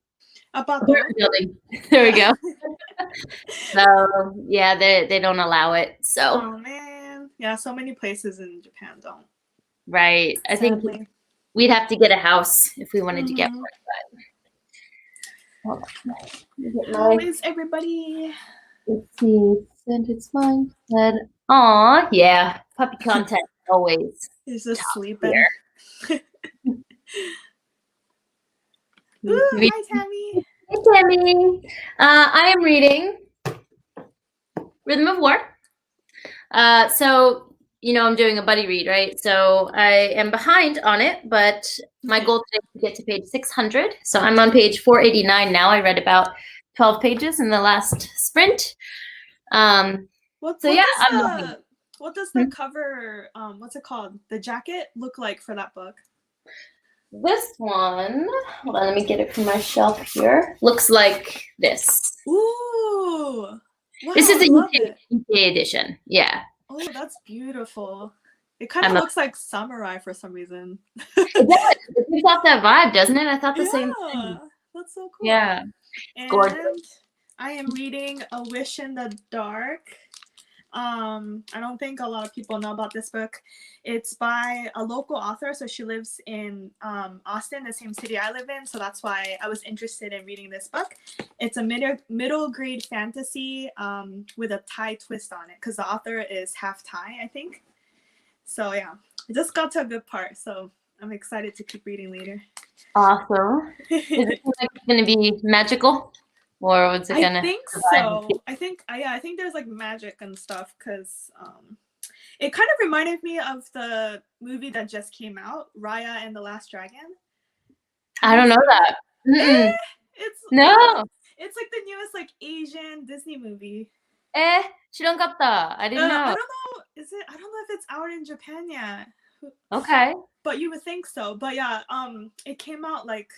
Apartment building. There we go. So yeah, they don't allow it. So oh man, yeah, so many places in Japan don't. Right. I think we'd have to get a house if we wanted to get one. But how is everybody? Let's see. Send it's mine. Aw, yeah. Puppy content always. He's just sleeping. Ooh, hi, Tammy. Hey, Tammy. I am reading Rhythm of War. So, I'm doing a buddy read, right? So I am behind on it, but my goal today is to get to page 600. So I'm on page 489 now. I read about 12 pages in the last sprint. What does the cover, what's it called? The jacket look like for that book? This one, hold on, let me get it from my shelf here. Looks like this. Ooh. Wow, this is the UK edition. Yeah. Oh, that's beautiful. It kind of looks like samurai for some reason. It does. It gives off that vibe, doesn't it? I thought the same thing. That's so cool. Yeah. And gorgeous. I am reading A Wish in the Dark. I don't think a lot of people know about this book. It's by a local author, so she lives in Austin, the same city I live in, so that's why I was interested in reading this book. It's a middle grade fantasy with a Thai twist on it, because the author is half Thai, I think. So yeah, I just got to a good part, so I'm excited to keep reading later. Awesome. Is it going to be magical? Or what's it gonna? I think so. I think there's like magic and stuff, because it kind of reminded me of the movie that just came out, Raya and the Last Dragon. I don't know that. It's like the newest like Asian Disney movie. 실험갑다. I didn't know. I don't know. I don't know if it's out in Japan yet. Okay. But you would think so. But yeah, it came out like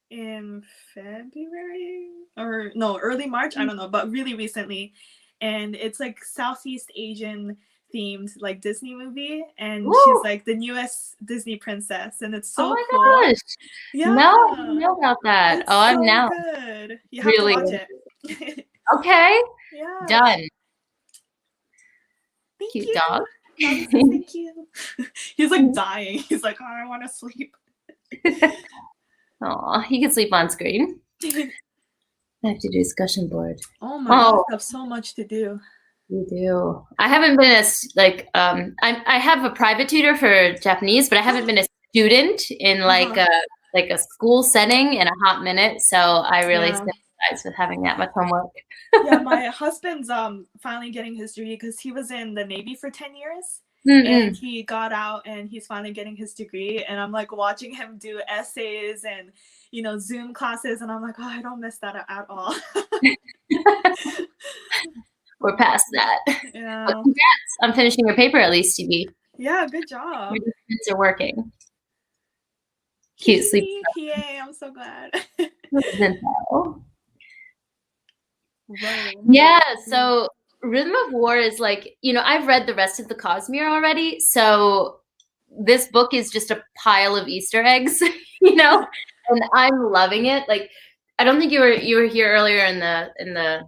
in February or no, early March, I don't know, but really recently. And it's like Southeast Asian themed like Disney movie, and she's like the newest Disney princess, and it's so cool. Gosh. Yeah. No, I didn't know about that. It's I'm now good. You have to watch it. Okay. Yeah. Done. Thank Cute you. dog. Thank you. He's like dying. He's like, oh, I want to sleep. Oh, he can sleep on screen. I have to do discussion board. Oh my God, I have so much to do. You do. I haven't been I have a private tutor for Japanese, but I haven't been a student in like a school setting in a hot minute. So I really sympathize with having that much homework. Yeah, my husband's finally getting his degree because he was in the Navy for 10 years. And he got out and he's finally getting his degree, and I'm like watching him do essays and Zoom classes, and I'm like, oh, I don't miss that at all. We're past that. Yeah. Well, congrats on finishing your paper at least, TB. Yeah, good job. Your kids are working. Cute sleep. Yay, I'm so glad. Yeah, so Rhythm of War is like, I've read the rest of the Cosmere already, so this book is just a pile of Easter eggs, and I'm loving it. Like, I don't think you were here earlier in the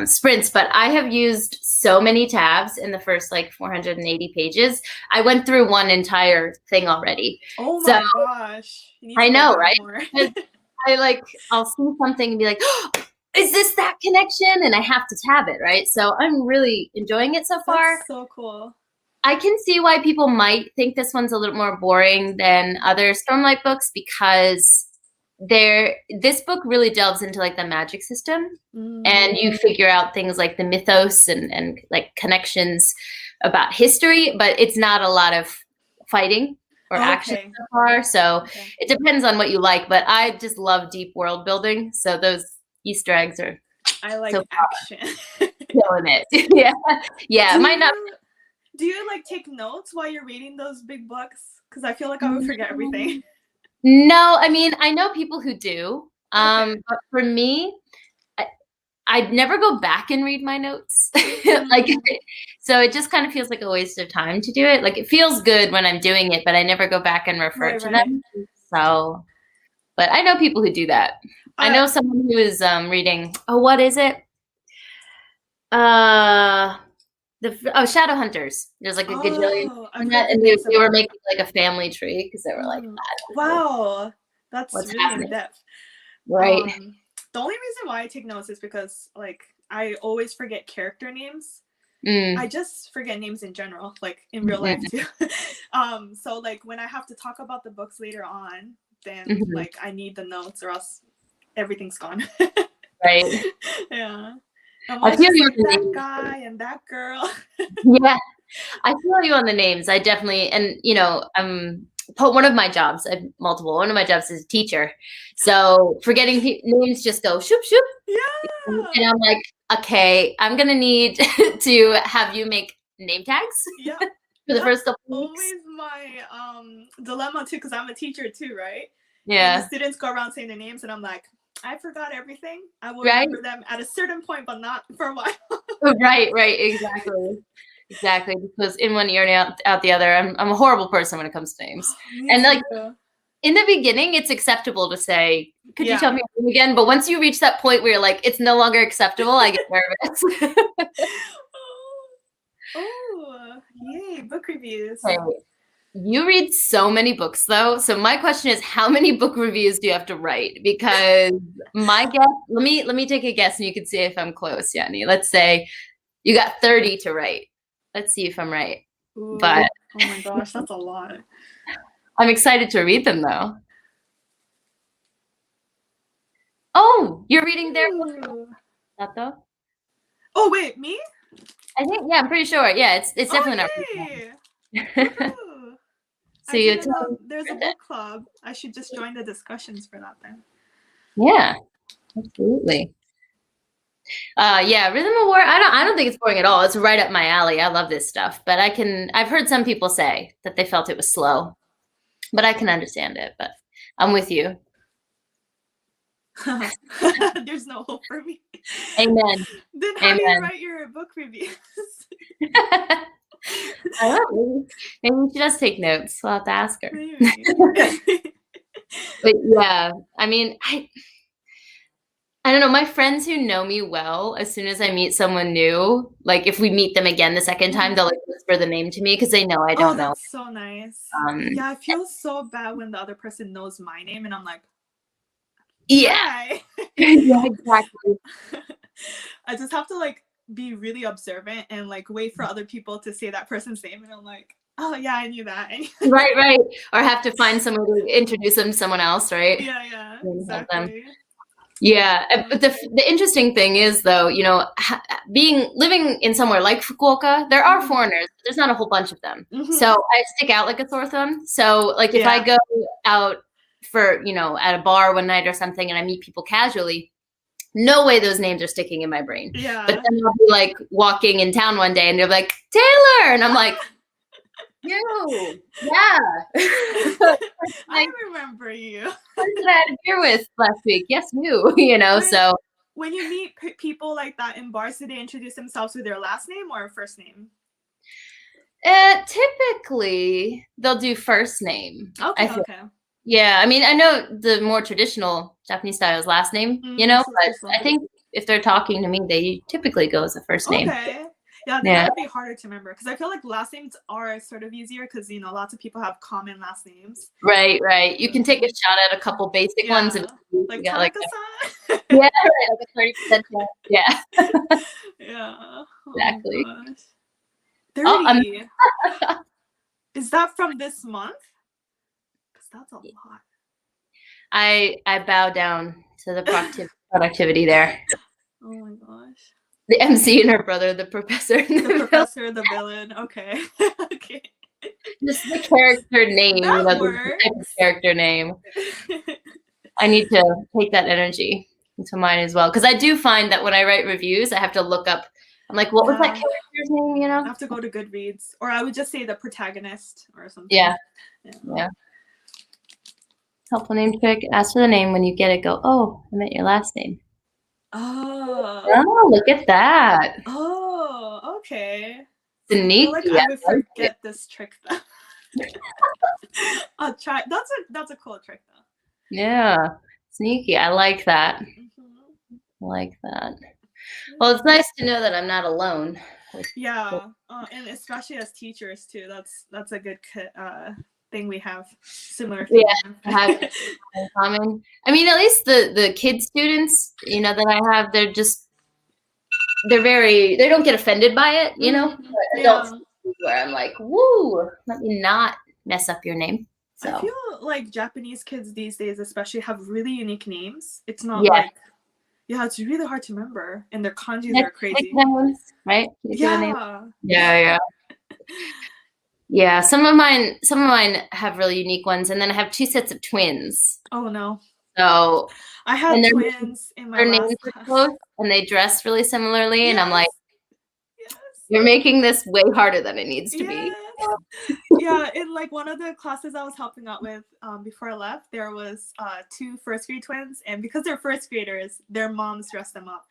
sprints, but I have used so many tabs in the first like 480 pages. I went through one entire thing already. Oh my gosh. I know, right? I'll see something and be like, oh, is this that connection? And I have to tab it, right? So I'm really enjoying it so far. That's so cool. I can see why people might think this one's a little more boring than other Stormlight books, because this book really delves into like the magic system, and you figure out things like the mythos and like connections about history, but it's not a lot of fighting or action so far. So it depends on what you like, but I just love deep world building. So those Easter eggs are I like action. Killing it. Yeah. Yeah. Might not. Do you like take notes while you're reading those big books? Because I feel like I would forget everything. No, I mean, I know people who do. But for me, I'd never go back and read my notes. Like, so it just kind of feels like a waste of time to do it. Like, it feels good when I'm doing it, but I never go back and refer to them. So, but I know people who do that. I know someone who is reading, what is it? Shadowhunters. There's like a gajillion, and they were making like a family tree because they were like, wow, that's really in depth. Right. The only reason why I take notes is because like I always forget character names. I just forget names in general, like in real life too. So like when I have to talk about the books later on, then like I need the notes or else everything's gone. Right. Yeah. I feel you on the names. Guy and that girl. Yeah, I feel you on the names. I definitely, and you know, one of my jobs, I have multiple. One of my jobs is a teacher, so forgetting names just go shoop shoop. Yeah. And I'm like, okay, I'm gonna need to have you make name tags. Yeah. For the first couple weeks. Always my dilemma too, because I'm a teacher too, right? Yeah. And the students go around saying their names, and I'm like, I forgot everything. I will remember them at a certain point, but not for a while. Right, exactly. Because in one ear and out the other. I'm a horrible person when it comes to names. And like in the beginning, it's acceptable to say, could you tell me your name again? But once you reach that point where you're like, it's no longer acceptable, I get nervous. Yay, book reviews. Okay. You read so many books though. So my question is, how many book reviews do you have to write? Because my guess, let me take a guess and you can see if I'm close, Yanni. Let's say you got 30 to write. Let's see if I'm right. Ooh, but oh my gosh, that's a lot. I'm excited to read them though. Oh, you're reading their book. Not though? Oh wait, me? I think I'm pretty sure. Yeah, it's definitely not. So you there's a book club. I should just join the discussions for that then. Yeah, absolutely. Yeah, Rhythm of War. I don't think it's boring at all. It's right up my alley. I love this stuff. But I've heard some people say that they felt it was slow. But I can understand it. But I'm with you. There's no hope for me. Amen. Then how do you write your book reviews? I don't know. Maybe she does take notes. We'll have to ask her. But yeah, I mean, I don't know. My friends who know me well, as soon as I meet someone new, like if we meet them again the second time, they'll like whisper the name to me because they know I don't know. That's so nice. Yeah, I feel so bad when the other person knows my name and I'm like, yeah. Yeah, exactly. I just have to like be really observant and like wait for other people to say that person's name and I'm like, oh yeah, I knew that. Right. Or have to find someone to introduce them to someone else, right? Yeah, exactly. Yeah, but the interesting thing is though, you know, living in somewhere like Fukuoka, there are foreigners, but there's not a whole bunch of them. So I stick out like a sore thumb. So like if I go out for, you know, at a bar one night or something and I meet people casually, no way those names are sticking in my brain. Yeah. But then I'll be like walking in town one day and they're like, Taylor! And I'm like, you, yeah. I remember you. Who did I have a beer with last week? Yes, you know, so. When you meet people like that in bars, do they introduce themselves with their last name or first name? Typically, they'll do first name. Okay. Yeah, I mean, I know the more traditional Japanese style is last name, you know, but I think if they're talking to me, they typically go as a first name. Okay. Yeah, that would be harder to remember because I feel like last names are sort of easier because, you know, lots of people have common last names. Right. You can take a shot at a couple basic ones. And like yeah, Tanaka-san? Yeah, right, like a 30% chance. Yeah. Yeah. Exactly. 30. Is that from this month? Because that's a lot. I bow down to the productivity there. Oh my gosh. The MC and her brother, the professor. And The professor, the villain. Okay. Okay. Just the character name, That the works. type of character name. I need to take that energy into mine as well. Because I do find that when I write reviews, I have to look up. I'm like, what was that character's name? You know, I have to go to Goodreads, or I would just say the protagonist or something. Yeah. Helpful name trick. Ask for the name. When you get it, go, oh, I meant your last name. Oh, look at that. Oh, okay. Sneaky. I feel like I would forget this trick though. I'll try. That's a cool trick though. Yeah, sneaky. I like that. Mm-hmm. I like that. Well, it's nice to know that I'm not alone. Yeah, and especially as teachers too. That's a good thing we have. Similar. Yeah, have in common. I mean, at least the kid students, you know, that I have, they don't get offended by it, you know. Mm-hmm. Adults, where I'm like, woo, let me not mess up your name. So I feel like Japanese kids these days, especially, have really unique names. It's not like, it's really hard to remember, and their kanjis are crazy, right? Yeah. Yeah, some of mine have really unique ones, and then I have 2 sets of twins. Oh no. So I had twins in my last class. Close, and they dress really similarly, and I'm like, you're making this way harder than it needs to be. Yeah, in like one of the classes I was helping out with before I left, there was 2 first grade twins, and because they're first graders, their moms dressed them up,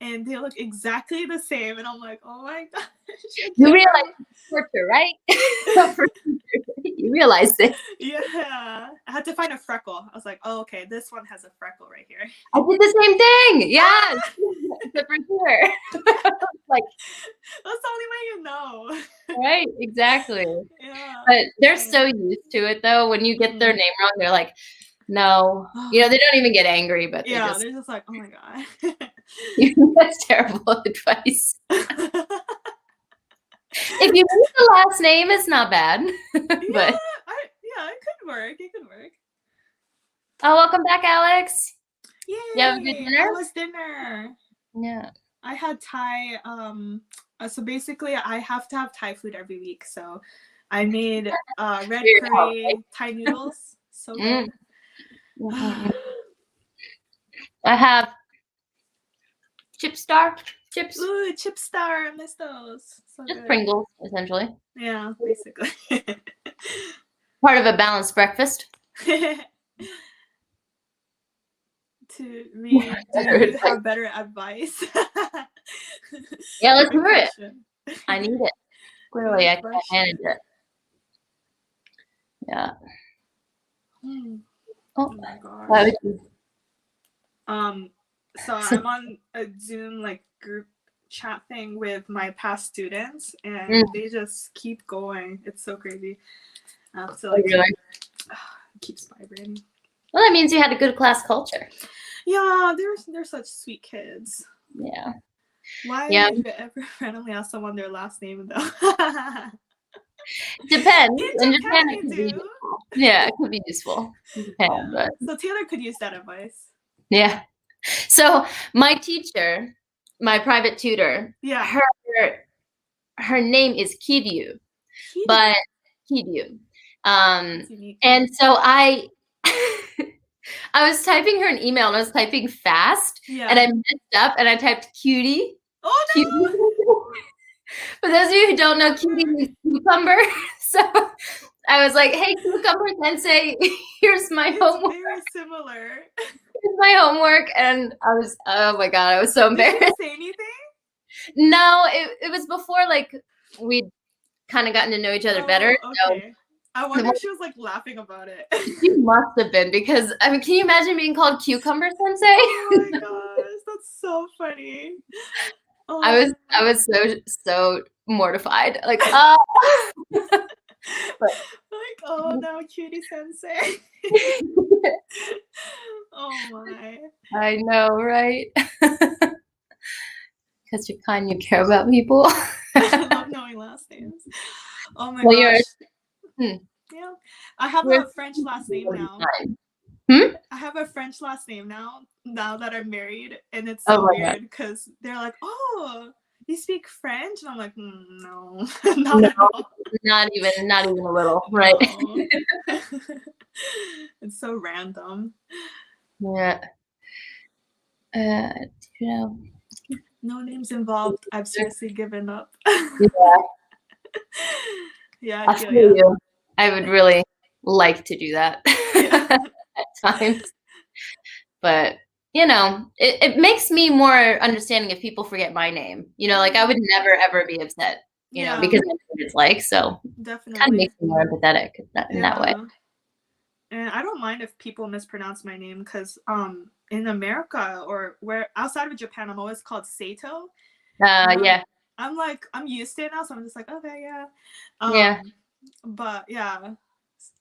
and they look exactly the same, and I'm like, oh my gosh. You realize it's torture, right? You realize this. Yeah, I had to find a freckle. I was like, oh, okay, this one has a freckle right here. I did the same thing. Yes. Except for here. Like, that's the only way you know. Right, exactly. Yeah. But they're so used to it though. When you get their name wrong, they're like, no. You know, they don't even get angry, but they're just like, oh my god. That's terrible advice. If you use the last name, it's not bad. But it could work. It could work. Oh, welcome back, Alex. Yay! You have a good dinner? How was dinner? Yeah. I had Thai. So basically, I have to have Thai food every week. So I made red curry Thai noodles. So good. I have chips. Ooh, Chip Star. I miss those. So just good. Pringles, essentially. Yeah, basically. Part of a balanced breakfast. To read, do you have better advice? Yeah, let's hear it. I need it. Clearly, I can't manage it. Yeah. Oh my gosh. So I'm on a Zoom like group chat thing with my past students, and they just keep going. It's so crazy. So like, it keeps vibrating. Well, that means you had a good class culture. Yeah, they're such sweet kids. Yeah. Why would you ever randomly ask someone their last name though? Depends. In Japan, you do. Yeah, it could be useful. Japan, but. So Taylor could use that advice. Yeah. So my teacher, my private tutor, her name is Kiryu, but Kiryu. And so I was typing her an email and I was typing fast and I messed up and I typed cutie. Oh no! Cutie. For those of you who don't know, cutie means cucumber. So I was like, hey, cucumber sensei, here's my homework. Very similar. Here's my homework. And I was, oh my God, I was so embarrassed. Did you say anything? No, it was before like we'd kind of gotten to know each other better. Okay. So I wonder if she was like laughing about it. She must have been, because I mean, can you imagine being called cucumber sensei? Oh my gosh, that's so funny. Oh. I was so mortified. Like, no, cutie sensei. Oh my. I know, right? Because you're kind, you care about people. I love knowing last names. Oh my gosh. Yeah, I have a French last name now. I have a French last name now that I'm married, and it's Oh so my God. weird because they're like, "Oh, you speak French?" And I'm like, "No, not at all." Not even a little, right? No. It's so random. Yeah. You know, No names involved. I've seriously given up. yeah, Yeah, I I feel feel you. you. I would really like to do that Yeah. at times, but it makes me more understanding if people forget my name. Like I would never ever be upset, Yeah, because I know what it's like. So it kind of definitely. makes me more empathetic in that way. Yeah. And I don't mind if people mispronounce my name because in America or where outside of Japan, I'm always called Sato. Yeah, I'm like, I'm used to it now, so I'm just like, okay, yeah. yeah. But yeah,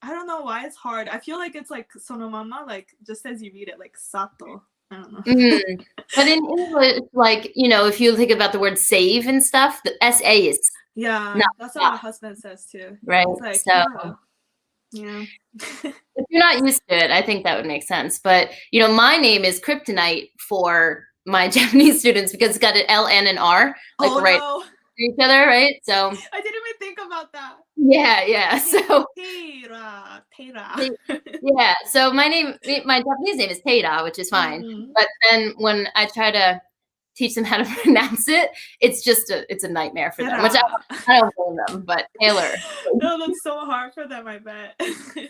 I don't know why it's hard. I feel like it's like sonomama, like just as you read it, like Sato. I don't know. But in English, like, if you think about the word save and stuff, the SA is Yeah, not that's what my husband says too. right. It's like, So yeah. if you're not used to it, I think that would make sense. But my name is Kryptonite for my Japanese students because it's got an L, N, and R like right No. to each other, right? So I didn't even think about that. yeah. So Teira. yeah. So my Japanese name is Teira, which is fine. Mm-hmm. But then when I try to teach them how to pronounce it, it's a nightmare for them, which I don't blame them, but Taylor. No, that's so hard for them, I bet.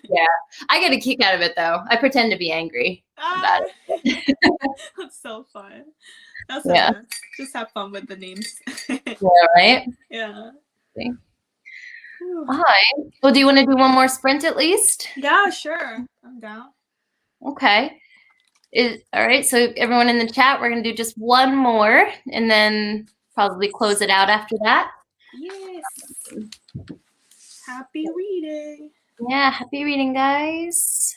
Yeah. I get a kick out of it though. I pretend to be angry about it. That's so fun. That's Yeah. just have fun with the names. Yeah, right? Yeah. All right. Well, do you want to do one more sprint at least? Yeah, sure. I'm down. Okay. All right. So everyone in the chat, we're going to do just one more and then probably close it out after that. Yes. Happy reading. Yeah. Happy reading, guys.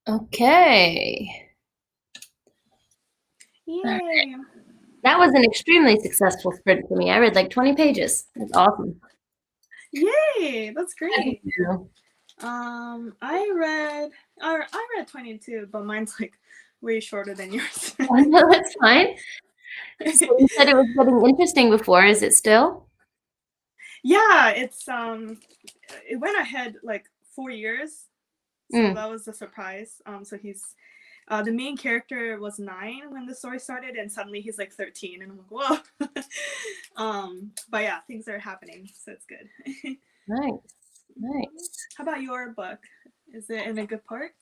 Okay. Yay. That was an extremely successful sprint for me. I read like 20 pages. That's awesome. Yay, that's great. You. I read 22, but mine's like way shorter than yours. Oh, no, that's fine. So you said it was getting interesting before. Is it still? Yeah, it's it went ahead like 4 years. So that was a surprise. So he's the main character was 9 when the story started, and suddenly he's like 13, and I'm like, whoa. But yeah, things are happening, so it's good. Nice. How about your book? Is it in a good part?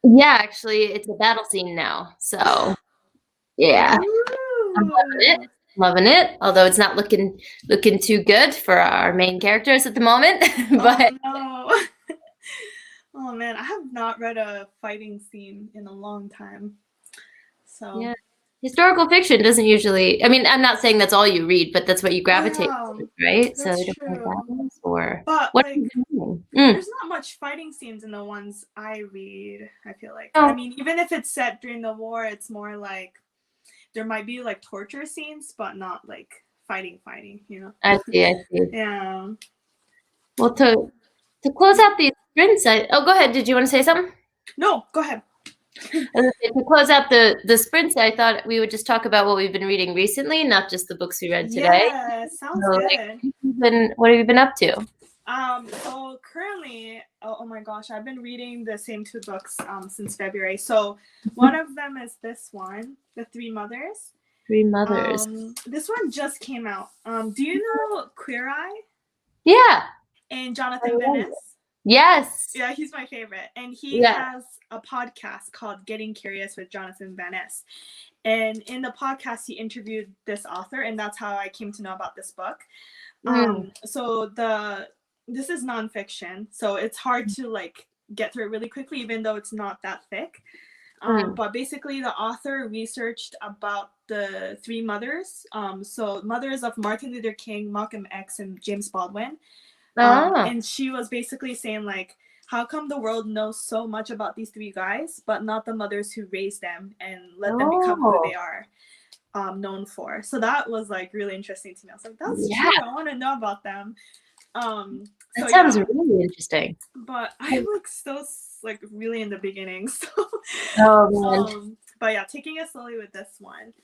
Yeah, actually, it's a battle scene now. So yeah, I'm loving it. Loving it. Although it's not looking too good for our main characters at the moment. But oh, no. Oh man, I have not read a fighting scene in a long time. So yeah, historical fiction doesn't usually. I mean, I'm not saying that's all you read, but that's what you gravitate to, right? That's so you don't true. have battles or but what? like, there's not much fighting scenes in the ones I read. I feel like. Oh. I mean, even if it's set during the war, it's more like there might be like torture scenes, but not like fighting. You know. I see. Yeah. Well, to close out these sprints, oh, go ahead. Did you want to say something? No, go ahead. To close out the sprints, I thought we would just talk about what we've been reading recently, not just the books we read today. Yeah, sounds good. What have you been up to? So currently, oh my gosh, I've been reading the same 2 books since February. So one of them is this one, The Three Mothers. Three Mothers. This one just came out. Do you know Queer Eye? Yeah. And Jonathan Venice? Yes. Yeah, he's my favorite. And he has a podcast called Getting Curious with Jonathan Venice. And in the podcast, he interviewed this author, and that's how I came to know about this book. So this is nonfiction, so it's hard to like get through it really quickly, even though it's not that thick. But basically, the author researched about the 3 mothers. So mothers of Martin Luther King, Malcolm X, and James Baldwin. And she was basically saying like, how come the world knows so much about these 3 guys, but not the mothers who raised them and let them become who they are known for? So that was like really interesting to me. I was like, that's true. I want to know about them. That sounds really interesting. But I'm like still like really in the beginning. So but yeah, taking it slowly with this one.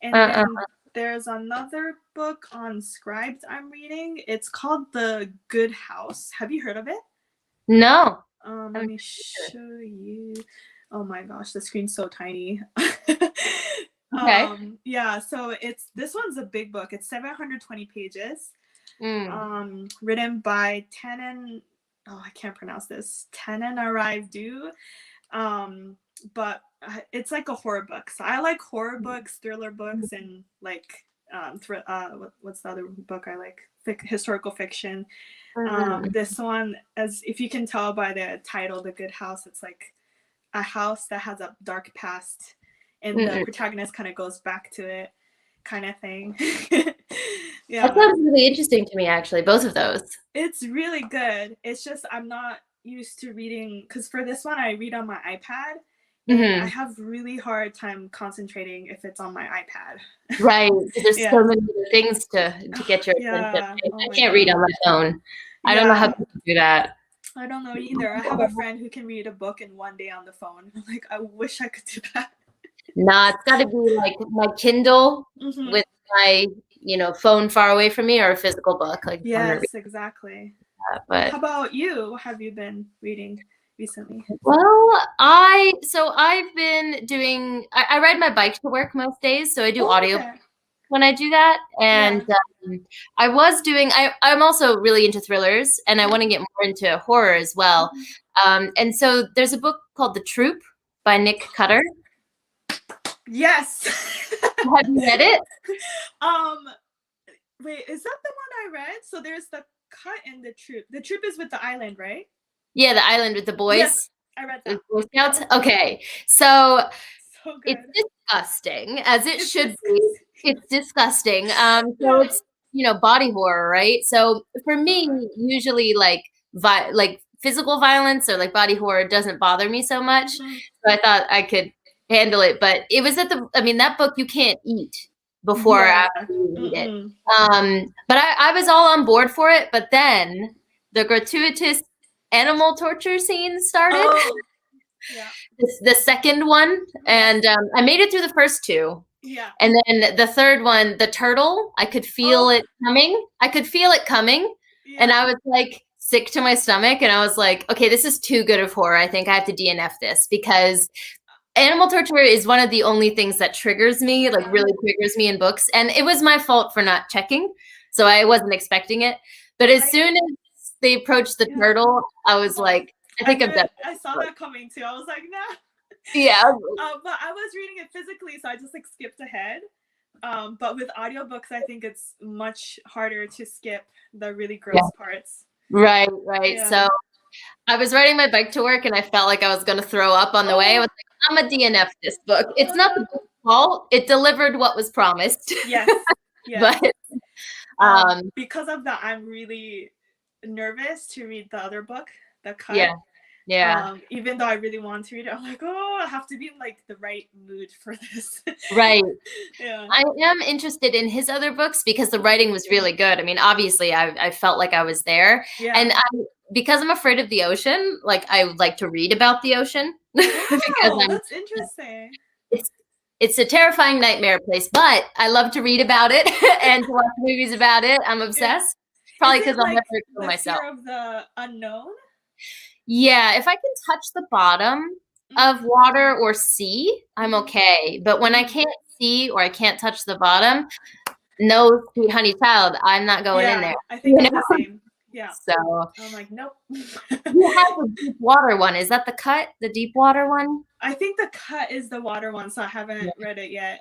And then there's another book on scribes I'm reading. It's called The Good House. Have you heard of it? No. Let me show you. Oh my gosh, the screen's so tiny. Okay. Yeah, so this one's a big book. It's 720 pages. Written by Tannen. Oh, I can't pronounce this. Tananarive. But it's like a horror book. So I like horror books, thriller books, and like what's the other book I like? Historical fiction. This one, as if you can tell by the title, The Good House, it's like a house that has a dark past, and the protagonist kind of goes back to it, kind of thing. Yeah, that sounds really interesting to me, actually, both of those. It's really good. It's just I'm not used to reading, because for this one I read on my iPad, and I have really hard time concentrating if it's on my iPad. Right, there's so many things to get your attention. I can't read on my phone. I don't know how to do that. I don't know either. I have a friend who can read a book in 1 day on the phone. I'm like, I wish I could do that. Nah, it's got to be like my Kindle with my phone far away from me, or a physical book. Like yes, exactly. But how about you? What have you been reading recently? Well, I've been doing. I ride my bike to work most days, so I do audio when I do that. And I was doing. I'm also really into thrillers, and I want to get more into horror as well. And so there's a book called The Troop by Nick Cutter. Yes. Have you read it? Wait, is that the one I read? So there's the Cut and The Troop. The Troop is with the island, right? Yeah, the island with the boys. Yes, I read that. Boy Scouts. Okay, so it's disgusting, as it should be. It's disgusting. So it's body horror, right? So for me, usually like physical violence or like body horror doesn't bother me so much. So I thought I could handle it. But it was that book you can't eat before or after you read it. But I was all on board for it. But then the gratuitous animal torture scene started. Oh, yeah. The second one, and I made it through the first two. Yeah. And then the third one, the turtle, I could feel it coming. Yeah. And I was like sick to my stomach. And I was like, okay, this is too good of horror. I think I have to DNF this, because animal torture is one of the only things that triggers me, like really triggers me in books. And it was my fault for not checking. So I wasn't expecting it. But as soon as they approached the turtle, I was like, I think I'm done. I saw that coming too. I was like, nah. Yeah. But I was reading it physically, so I just like skipped ahead. But with audiobooks, I think it's much harder to skip the really gross parts. Right. Yeah. So I was riding my bike to work and I felt like I was going to throw up on the way. I was like, I'm a DNF this book. It's not the book's fault. It delivered what was promised. Yes. But because of that, I'm really nervous to read the other book, The Cut. Yeah. Even though I really want to read it, I'm like, I have to be in like the right mood for this. Right. Yeah. I am interested in his other books because the writing was really good. I mean, obviously, I felt like I was there. Yeah. And because I'm afraid of the ocean, like I would like to read about the ocean. Wow, that's interesting. It's a terrifying nightmare place, but I love to read about it and to watch movies about it. I'm obsessed. Probably because I'll never kill myself. Fear of the unknown? Yeah, if I can touch the bottom of water or sea, I'm okay. But when I can't see or I can't touch the bottom, no, sweet honey child, I'm not going in there. I think it's the same. Yeah. So I'm like, nope. You have the deep water one. Is that The Cut? The deep water one? I think The Cut is the water one, so I haven't read it yet.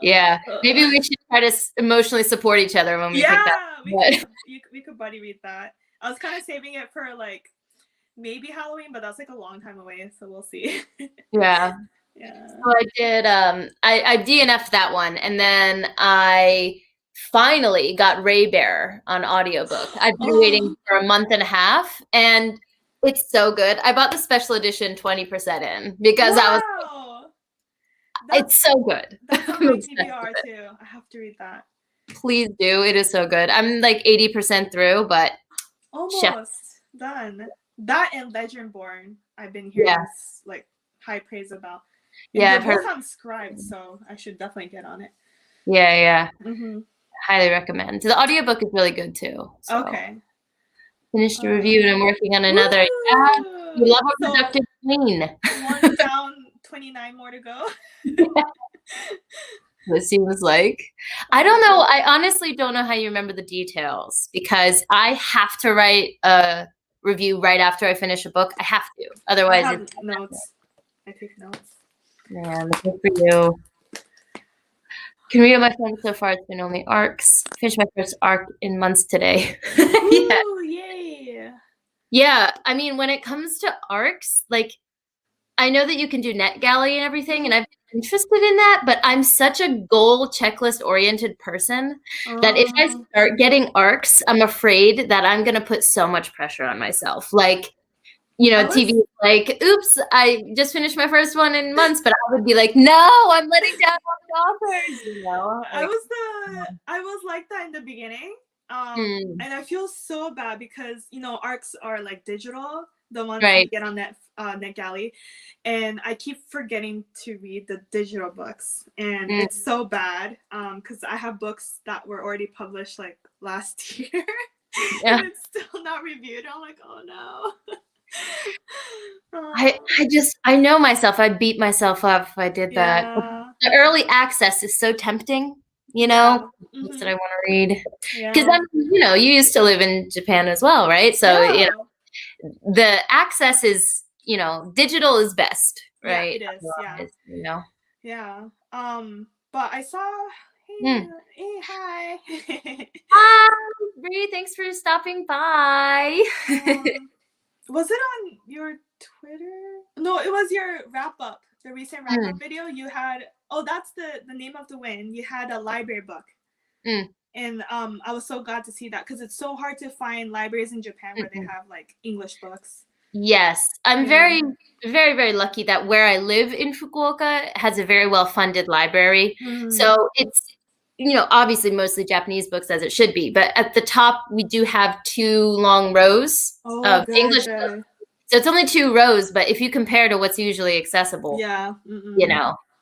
Yeah. Maybe we should try to emotionally support each other when we pick that. We could buddy read that. I was kind of saving it for like maybe Halloween, but that's like a long time away, so we'll see. Yeah. So I did I DNF'd that one, and then I finally got Ray Bear on audiobook. I've been waiting for a month and a half, and it's so good. I bought the special edition 20% in because I was it's so good. That's on my TBR too. I have to read that. Please do. It is so good. I'm like 80% through, but almost done. That and Legendborn, I've been hearing like high praise about. And I've heard. Both on Scribe, so I should definitely get on it. Yeah. Highly recommend. The audiobook is really good too. So. Okay. Finished the review and I'm working on another. We love a productive queen. One down, 29 more to go. It seems like. I don't know. I honestly don't know how you remember the details because I have to write a review right after I finish a book. I have to. Otherwise, I have notes. I take notes. Man, good for you. Can read on my phone so far. It's been only arcs. Finished my first arc in months today. Ooh, yay. Yeah, I mean, when it comes to arcs, like, I know that you can do NetGalley and everything, and I've been interested in that, but I'm such a goal checklist-oriented person that if I start getting arcs, I'm afraid that I'm going to put so much pressure on myself. Like, TV is like, oops, I just finished my first one in months, but I would be like, no, I'm letting down all the authors, I was like that in the beginning. And I feel so bad because, arcs are like digital, the ones you get on NetGalley, and I keep forgetting to read the digital books, and it's so bad because I have books that were already published like last year, and it's still not reviewed. I'm like, oh no. I know myself. I'd beat myself up if I did that. The early access is so tempting, books that I want to read. Because you used to live in Japan as well, right? So, the access is, digital is best, right? Yeah, it is, Yeah. But I saw, hey, hi. Hi, Bree, thanks for stopping by. Was it on your Twitter? No, it was your wrap-up, the recent wrap-up video. You had, that's the name of the win. You had a library book. And I was so glad to see that because it's so hard to find libraries in Japan where they have like English books. Yes, I'm very, very, very lucky that where I live in Fukuoka has a very well-funded library. So it's, obviously mostly Japanese books as it should be, but at the top we do have 2 long rows of English books. So it's only 2 rows, but if you compare to what's usually accessible,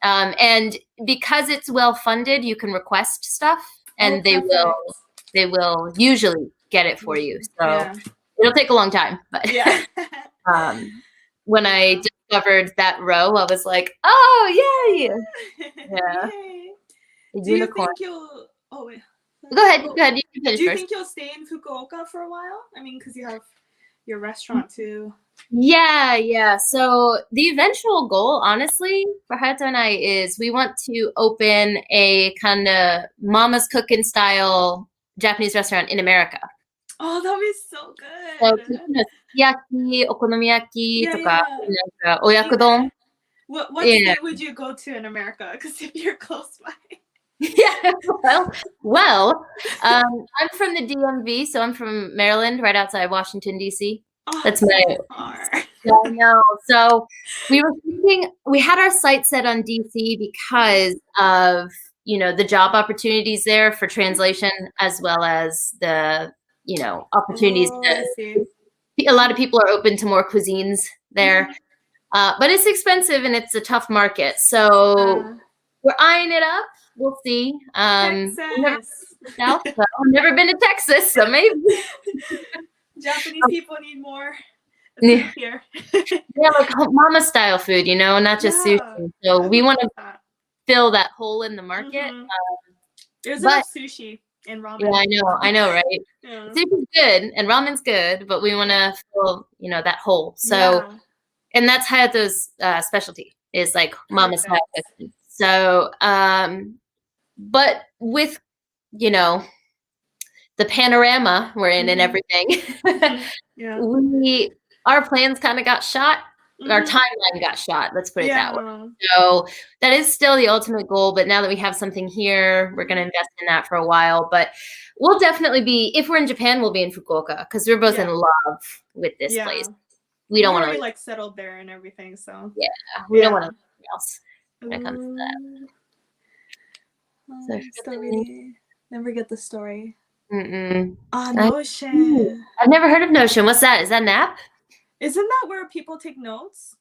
and because it's well-funded, you can request stuff, and they will usually get it for you. So it'll take a long time, but when I discovered that row, I was like, oh, yay! Yeah. Do you think you'll... Oh, wait. Go ahead. You can finish Do you first. think you'll stay in Fukuoka for a while? I mean, because you have your restaurant too. Yeah. So the eventual goal, honestly, for Hayato and I is we want to open a kind of mama's cooking style Japanese restaurant in America. Oh, that would be so good. So, sukiyaki, okonomiyaki, とか、なんか、oyakudon. What state would you go to in America? Because if you're close by. Yeah, well, I'm from the DMV, so I'm from Maryland, right outside Washington, D.C. That's my. I know. So we were thinking, we had our sights set on DC because of, the job opportunities there for translation, as well as the, opportunities. A lot of people are open to more cuisines there, but it's expensive and it's a tough market. So we're eyeing it up. We'll see. Texas. I've never been to Texas, so maybe. Japanese people need more food here. Like mama style food, not just sushi. So we want to fill that hole in the market. There's enough sushi and ramen. Yeah, I know, right? Sushi's good and ramen's good, but we want to fill, that hole. So, and that's Hayato's specialty is like mama style cooking. So, but with, the panorama we're in and everything, our plans kind of got shot. Our timeline got shot. Let's put it that way. So that is still the ultimate goal. But now that we have something here, we're going to invest in that for a while. But we'll definitely be, if we're in Japan, we'll be in Fukuoka because we're both in love with this place. We don't want to like settled there and everything. So we don't want anything else when it comes to that. Never get the story. Notion. I've never heard of Notion. What's that? Is that an app? Isn't that where people take notes?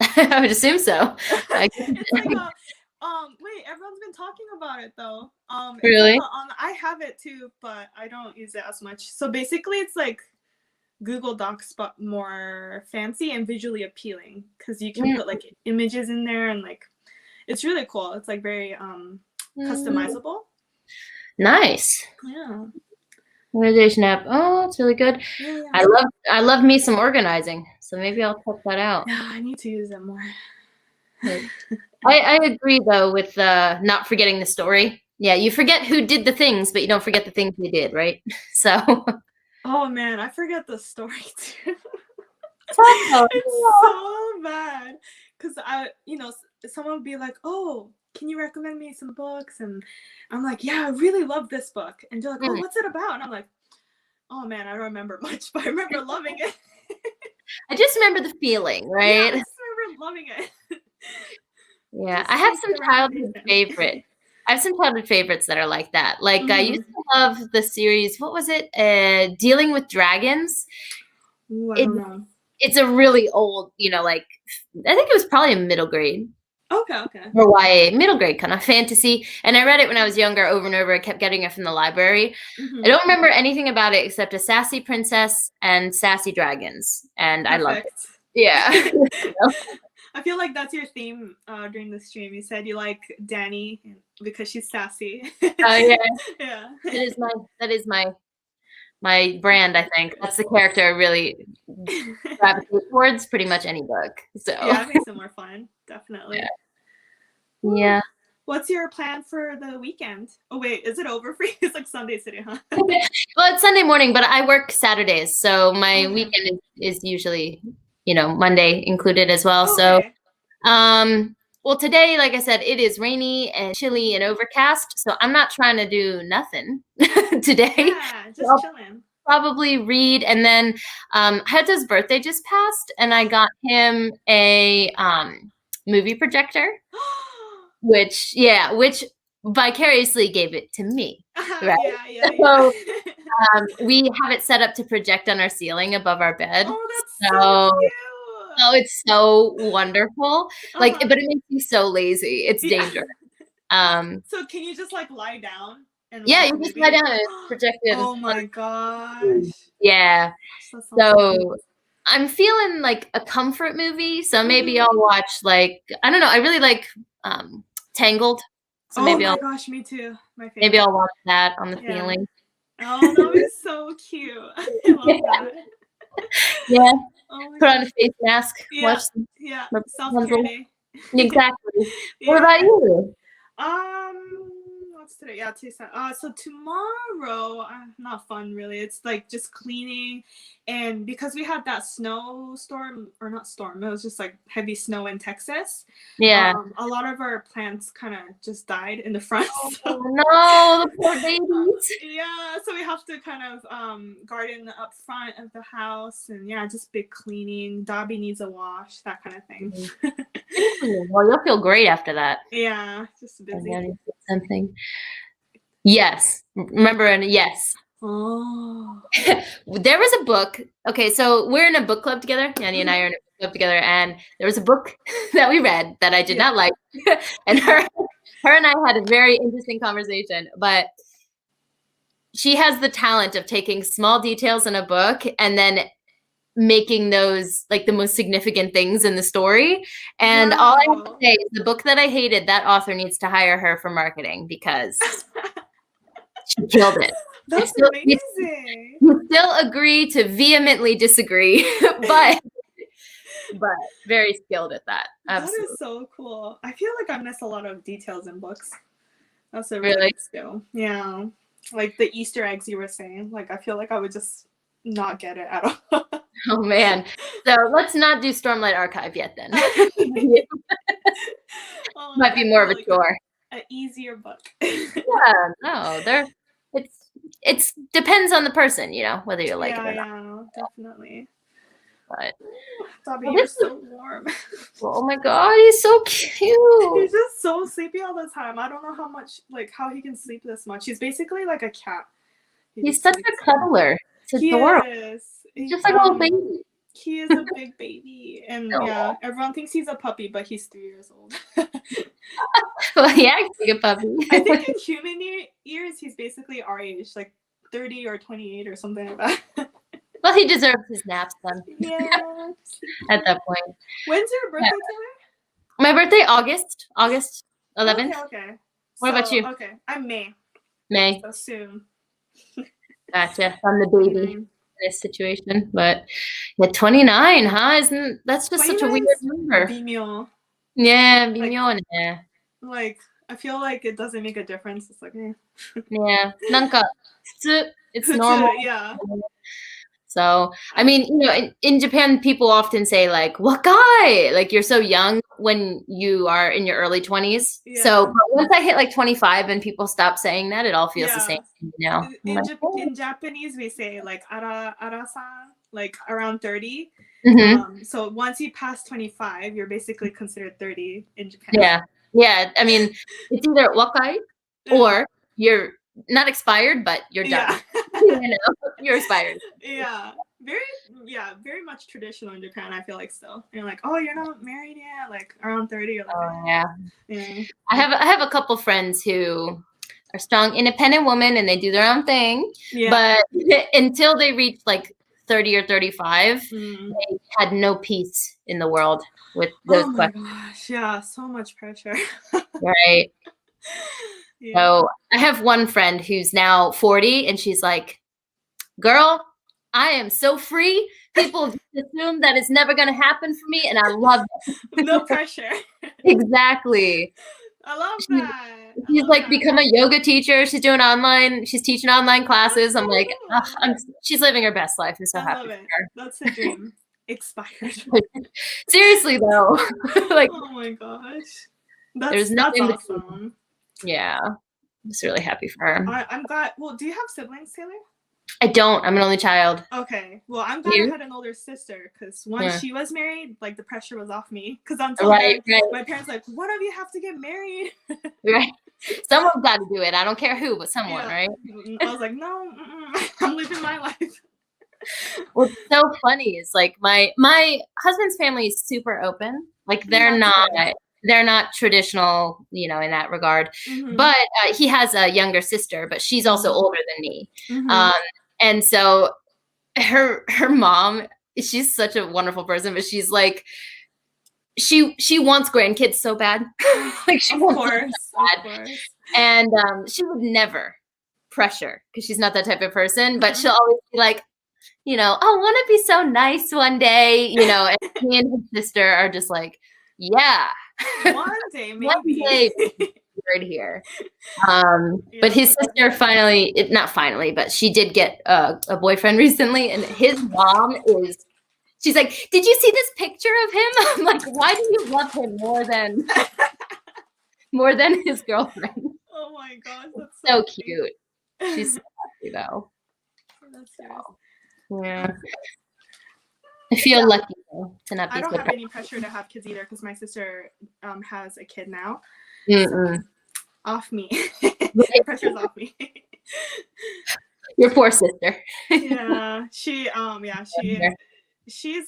I would assume so. It's like wait, everyone's been talking about it though. Really? I have it too, but I don't use it as much. So basically, it's like Google Docs, but more fancy and visually appealing because you can put like images in there and like it's really cool. It's like very customizable. Nice. Yeah. Organization app. Oh, it's really good. Yeah. I love me some organizing. So maybe I'll check that out. Yeah, I need to use it more. I agree though with not forgetting the story. Yeah, you forget who did the things, but you don't forget the things they did, right? So. Oh man, I forget the story too. It's so bad because someone would be like, "Oh, can you recommend me some books?" And I'm like, "Yeah, I really love this book." And they're like, "Oh, what's it about?" And I'm like, "Oh man, I don't remember much, but I remember loving it." I just remember the feeling, right? Yeah, I just remember loving it. Yeah, I have some childhood favorites. I have some childhood favorites that are like that. Like I used to love the series. What was it? Dealing with Dragons. Ooh, I don't know. It's a really old, like I think it was probably a middle grade. Okay. Or YA, middle grade kind of fantasy. And I read it when I was younger over and over. I kept getting it from the library. I don't remember anything about it except a sassy princess and sassy dragons. And I loved it. Yeah. I feel like that's your theme during the stream. You said you like Danny because she's sassy. Oh, yeah. Yeah. That is my brand, I think. That's the character I really gravitate towards pretty much any book. So yeah, it makes it more fun. Definitely. Yeah. What's your plan for the weekend? Oh wait, is it over for you? It's like Sunday City, huh? Well, it's Sunday morning, but I work Saturdays, so my weekend is usually, Monday included as well. Okay. So well, today, like I said, it is rainy and chilly and overcast, so I'm not trying to do nothing today. Yeah, just I'll chilling. probably read, and then Heta's birthday just passed, and I got him a movie projector, which vicariously gave it to me, right? Yeah. So we have it set up to project on our ceiling above our bed. Oh, that's so cute. Oh, it's so wonderful. Like, but it makes me so lazy. It's dangerous. So can you just like lie down? And Yeah, you just lie down and it's projected. Oh my gosh. Yeah. So I'm feeling like a comfort movie. So maybe I'll watch like, I don't know. I really like Tangled. So maybe my gosh, me too. My favorite. Maybe I'll watch that on the feeling. Oh, that was so cute. I love that. Yeah. Oh Put on a face mask. Yeah. Watch Self-care day. Exactly. What about you? What's today? Yeah, today's so tomorrow, not fun really. It's like just cleaning, and because we had that snowstorm, or not storm, it was just like heavy snow in Texas. Yeah. A lot of our plants kind of just died in the front. Oh no, the poor babies. Yeah, so we have to kind of garden up front of the house, and yeah, just big cleaning. Dobby needs a wash, that kind of thing. Well, you'll feel great after that. Yeah, just busy. Something. Yes. Remember, yes. Oh. There was a book. Okay, so we're in a book club together. Yanni and I are in a book club together, and there was a book that we read that I did not like. And her and I had a very interesting conversation, but she has the talent of taking small details in a book and then making those like the most significant things in the story. And all I have to say is the book that I hated, that author needs to hire her for marketing because she killed it. That's amazing. You still agree to vehemently disagree, but very skilled at that. Absolutely. That is so cool. I feel like I miss a lot of details in books. That's a really good skill. Yeah. Like the Easter eggs you were saying. Like I feel like I would just not get it at all. Oh man. So let's not do Stormlight Archive yet then. Might be more of a chore. An easier book. Yeah, no, it's depends on the person, you know, whether you like it or not. Yeah, definitely. But Dobby, you're so warm. Oh my god, he's so cute. He's just so sleepy all the time. I don't know how he can sleep this much. He's basically like a cat. He's such a cuddler. It's adorable. He's just like a little baby. He is a big baby. And yeah, everyone thinks he's a puppy, but he's 3 years old. Well, he acts like a puppy. I think in human years, he's basically our age, like 30 or 28 or something like that. Well, he deserves his naps then. Yeah. At that point. When's your birthday today? My birthday, August 11th. Okay. What about you? Okay, I'm May. May. So soon. Gotcha. I'm the baby in this situation, but yeah, 29, huh? That's just such a weird number. Bimyo. Yeah, bimyo. Like I feel like it doesn't make a difference. It's like yeah, nanka, it's normal. Yeah. So, I mean, you know, in Japan, people often say like, "Wakai," like you're so young when you are in your early 20s. Yeah. So, but once I hit like 25 and people stop saying that, it all feels the same, you know. In Japanese, we say like ara-san, like around 30. Mm-hmm. So once you pass 25, you're basically considered 30 in Japan. Yeah, yeah. I mean, it's either wakai or you're not expired, but you're done. You know, you're expired. Yeah, very much traditional in Japan. I feel like still. You're like, oh, you're not married yet, like around 30. Or like, yeah. I have a couple friends who are strong, independent women, and they do their own thing. Yeah. But until they reach like 30 or 35, they had no peace in the world with those questions. Oh my gosh, yeah, so much pressure. Right. Yeah. So I have one friend who's now 40 and she's like, girl, I am so free. People just assume that it's never going to happen for me. And I love it. No pressure. Exactly. I love that. She's like become a yoga teacher. She's teaching online classes. I'm like, she's living her best life. I'm so happy for her. That's a dream. expired. Seriously though, like Oh my gosh. there's That's nothing. awesome. Yeah, I'm just really happy for her. I'm glad. Well, do you have siblings, Taylor? I don't. I'm an only child. Okay. Well, I'm glad You? I had an older sister because once Yeah. she was married, like the pressure was off me. Because until Right, then, right, my parents like, what if you have to get married? right. Someone's got to do it. I don't care who, but someone, Yeah. right? I was like, no, I'm living my life. What's so funny is like my husband's family is super open. Like they're That's not good. they're not traditional, you know, in that regard. Mhm. But he has a younger sister, but she's also older than me. Mhm. And so her mom, she's such a wonderful person, but she's like she wants grandkids so bad. Like she Of wants course. them so bad. Of course. And she would never pressure because she's not that type of person, but Mhm. she'll always be like, you know, oh, won't it be so nice one day? You know, and me and his sister are just like, yeah. One day, maybe. One day we're here. But his sister finally, not finally, but she did get a boyfriend recently, and his mom she's like, did you see this picture of him? I'm like, why do you love him more than his girlfriend? Oh my gosh, that's So funny. cute. She's so happy though. That's serious. Yeah. I feel lucky though, to not be I don't so have any pressure to have kids either because my sister has a kid now. Mm-mm. Off me. Right. Pressure's off me. Your poor sister. Yeah, she's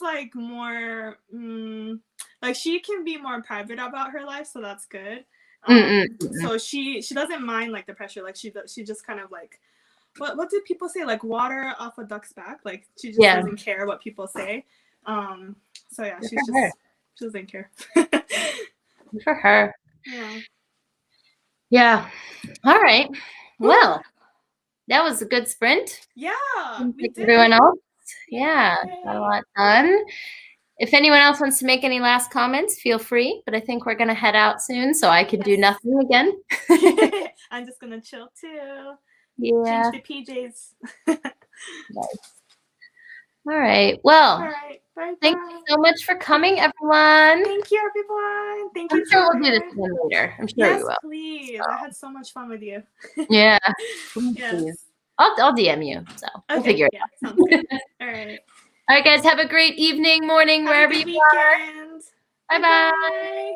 like more like she can be more private about her life, so that's good. So she doesn't mind like the pressure, like she just kind of like what did people say, like water off a duck's back, like she just doesn't care what people say. So yeah, she doesn't care. Good for her. Yeah. All right, well, that was a good sprint. Yeah, we did. Everyone else, got a lot done. If anyone else wants to make any last comments, feel free, but I think we're gonna head out soon, so I can do nothing again. I'm just gonna chill too. Yeah. Change the PJs. Nice. All right. Well, all right. Bye. Thank you so much for coming, everyone. Thank you, everyone. Thank you. I'm sure we'll do this again later. I'm sure we will. Please. I had so much fun with you. Yeah. Yes. I'll DM you. So we'll figure it out. Sounds good. All right. All right, guys. Have a great evening, morning, wherever you are. Bye-bye.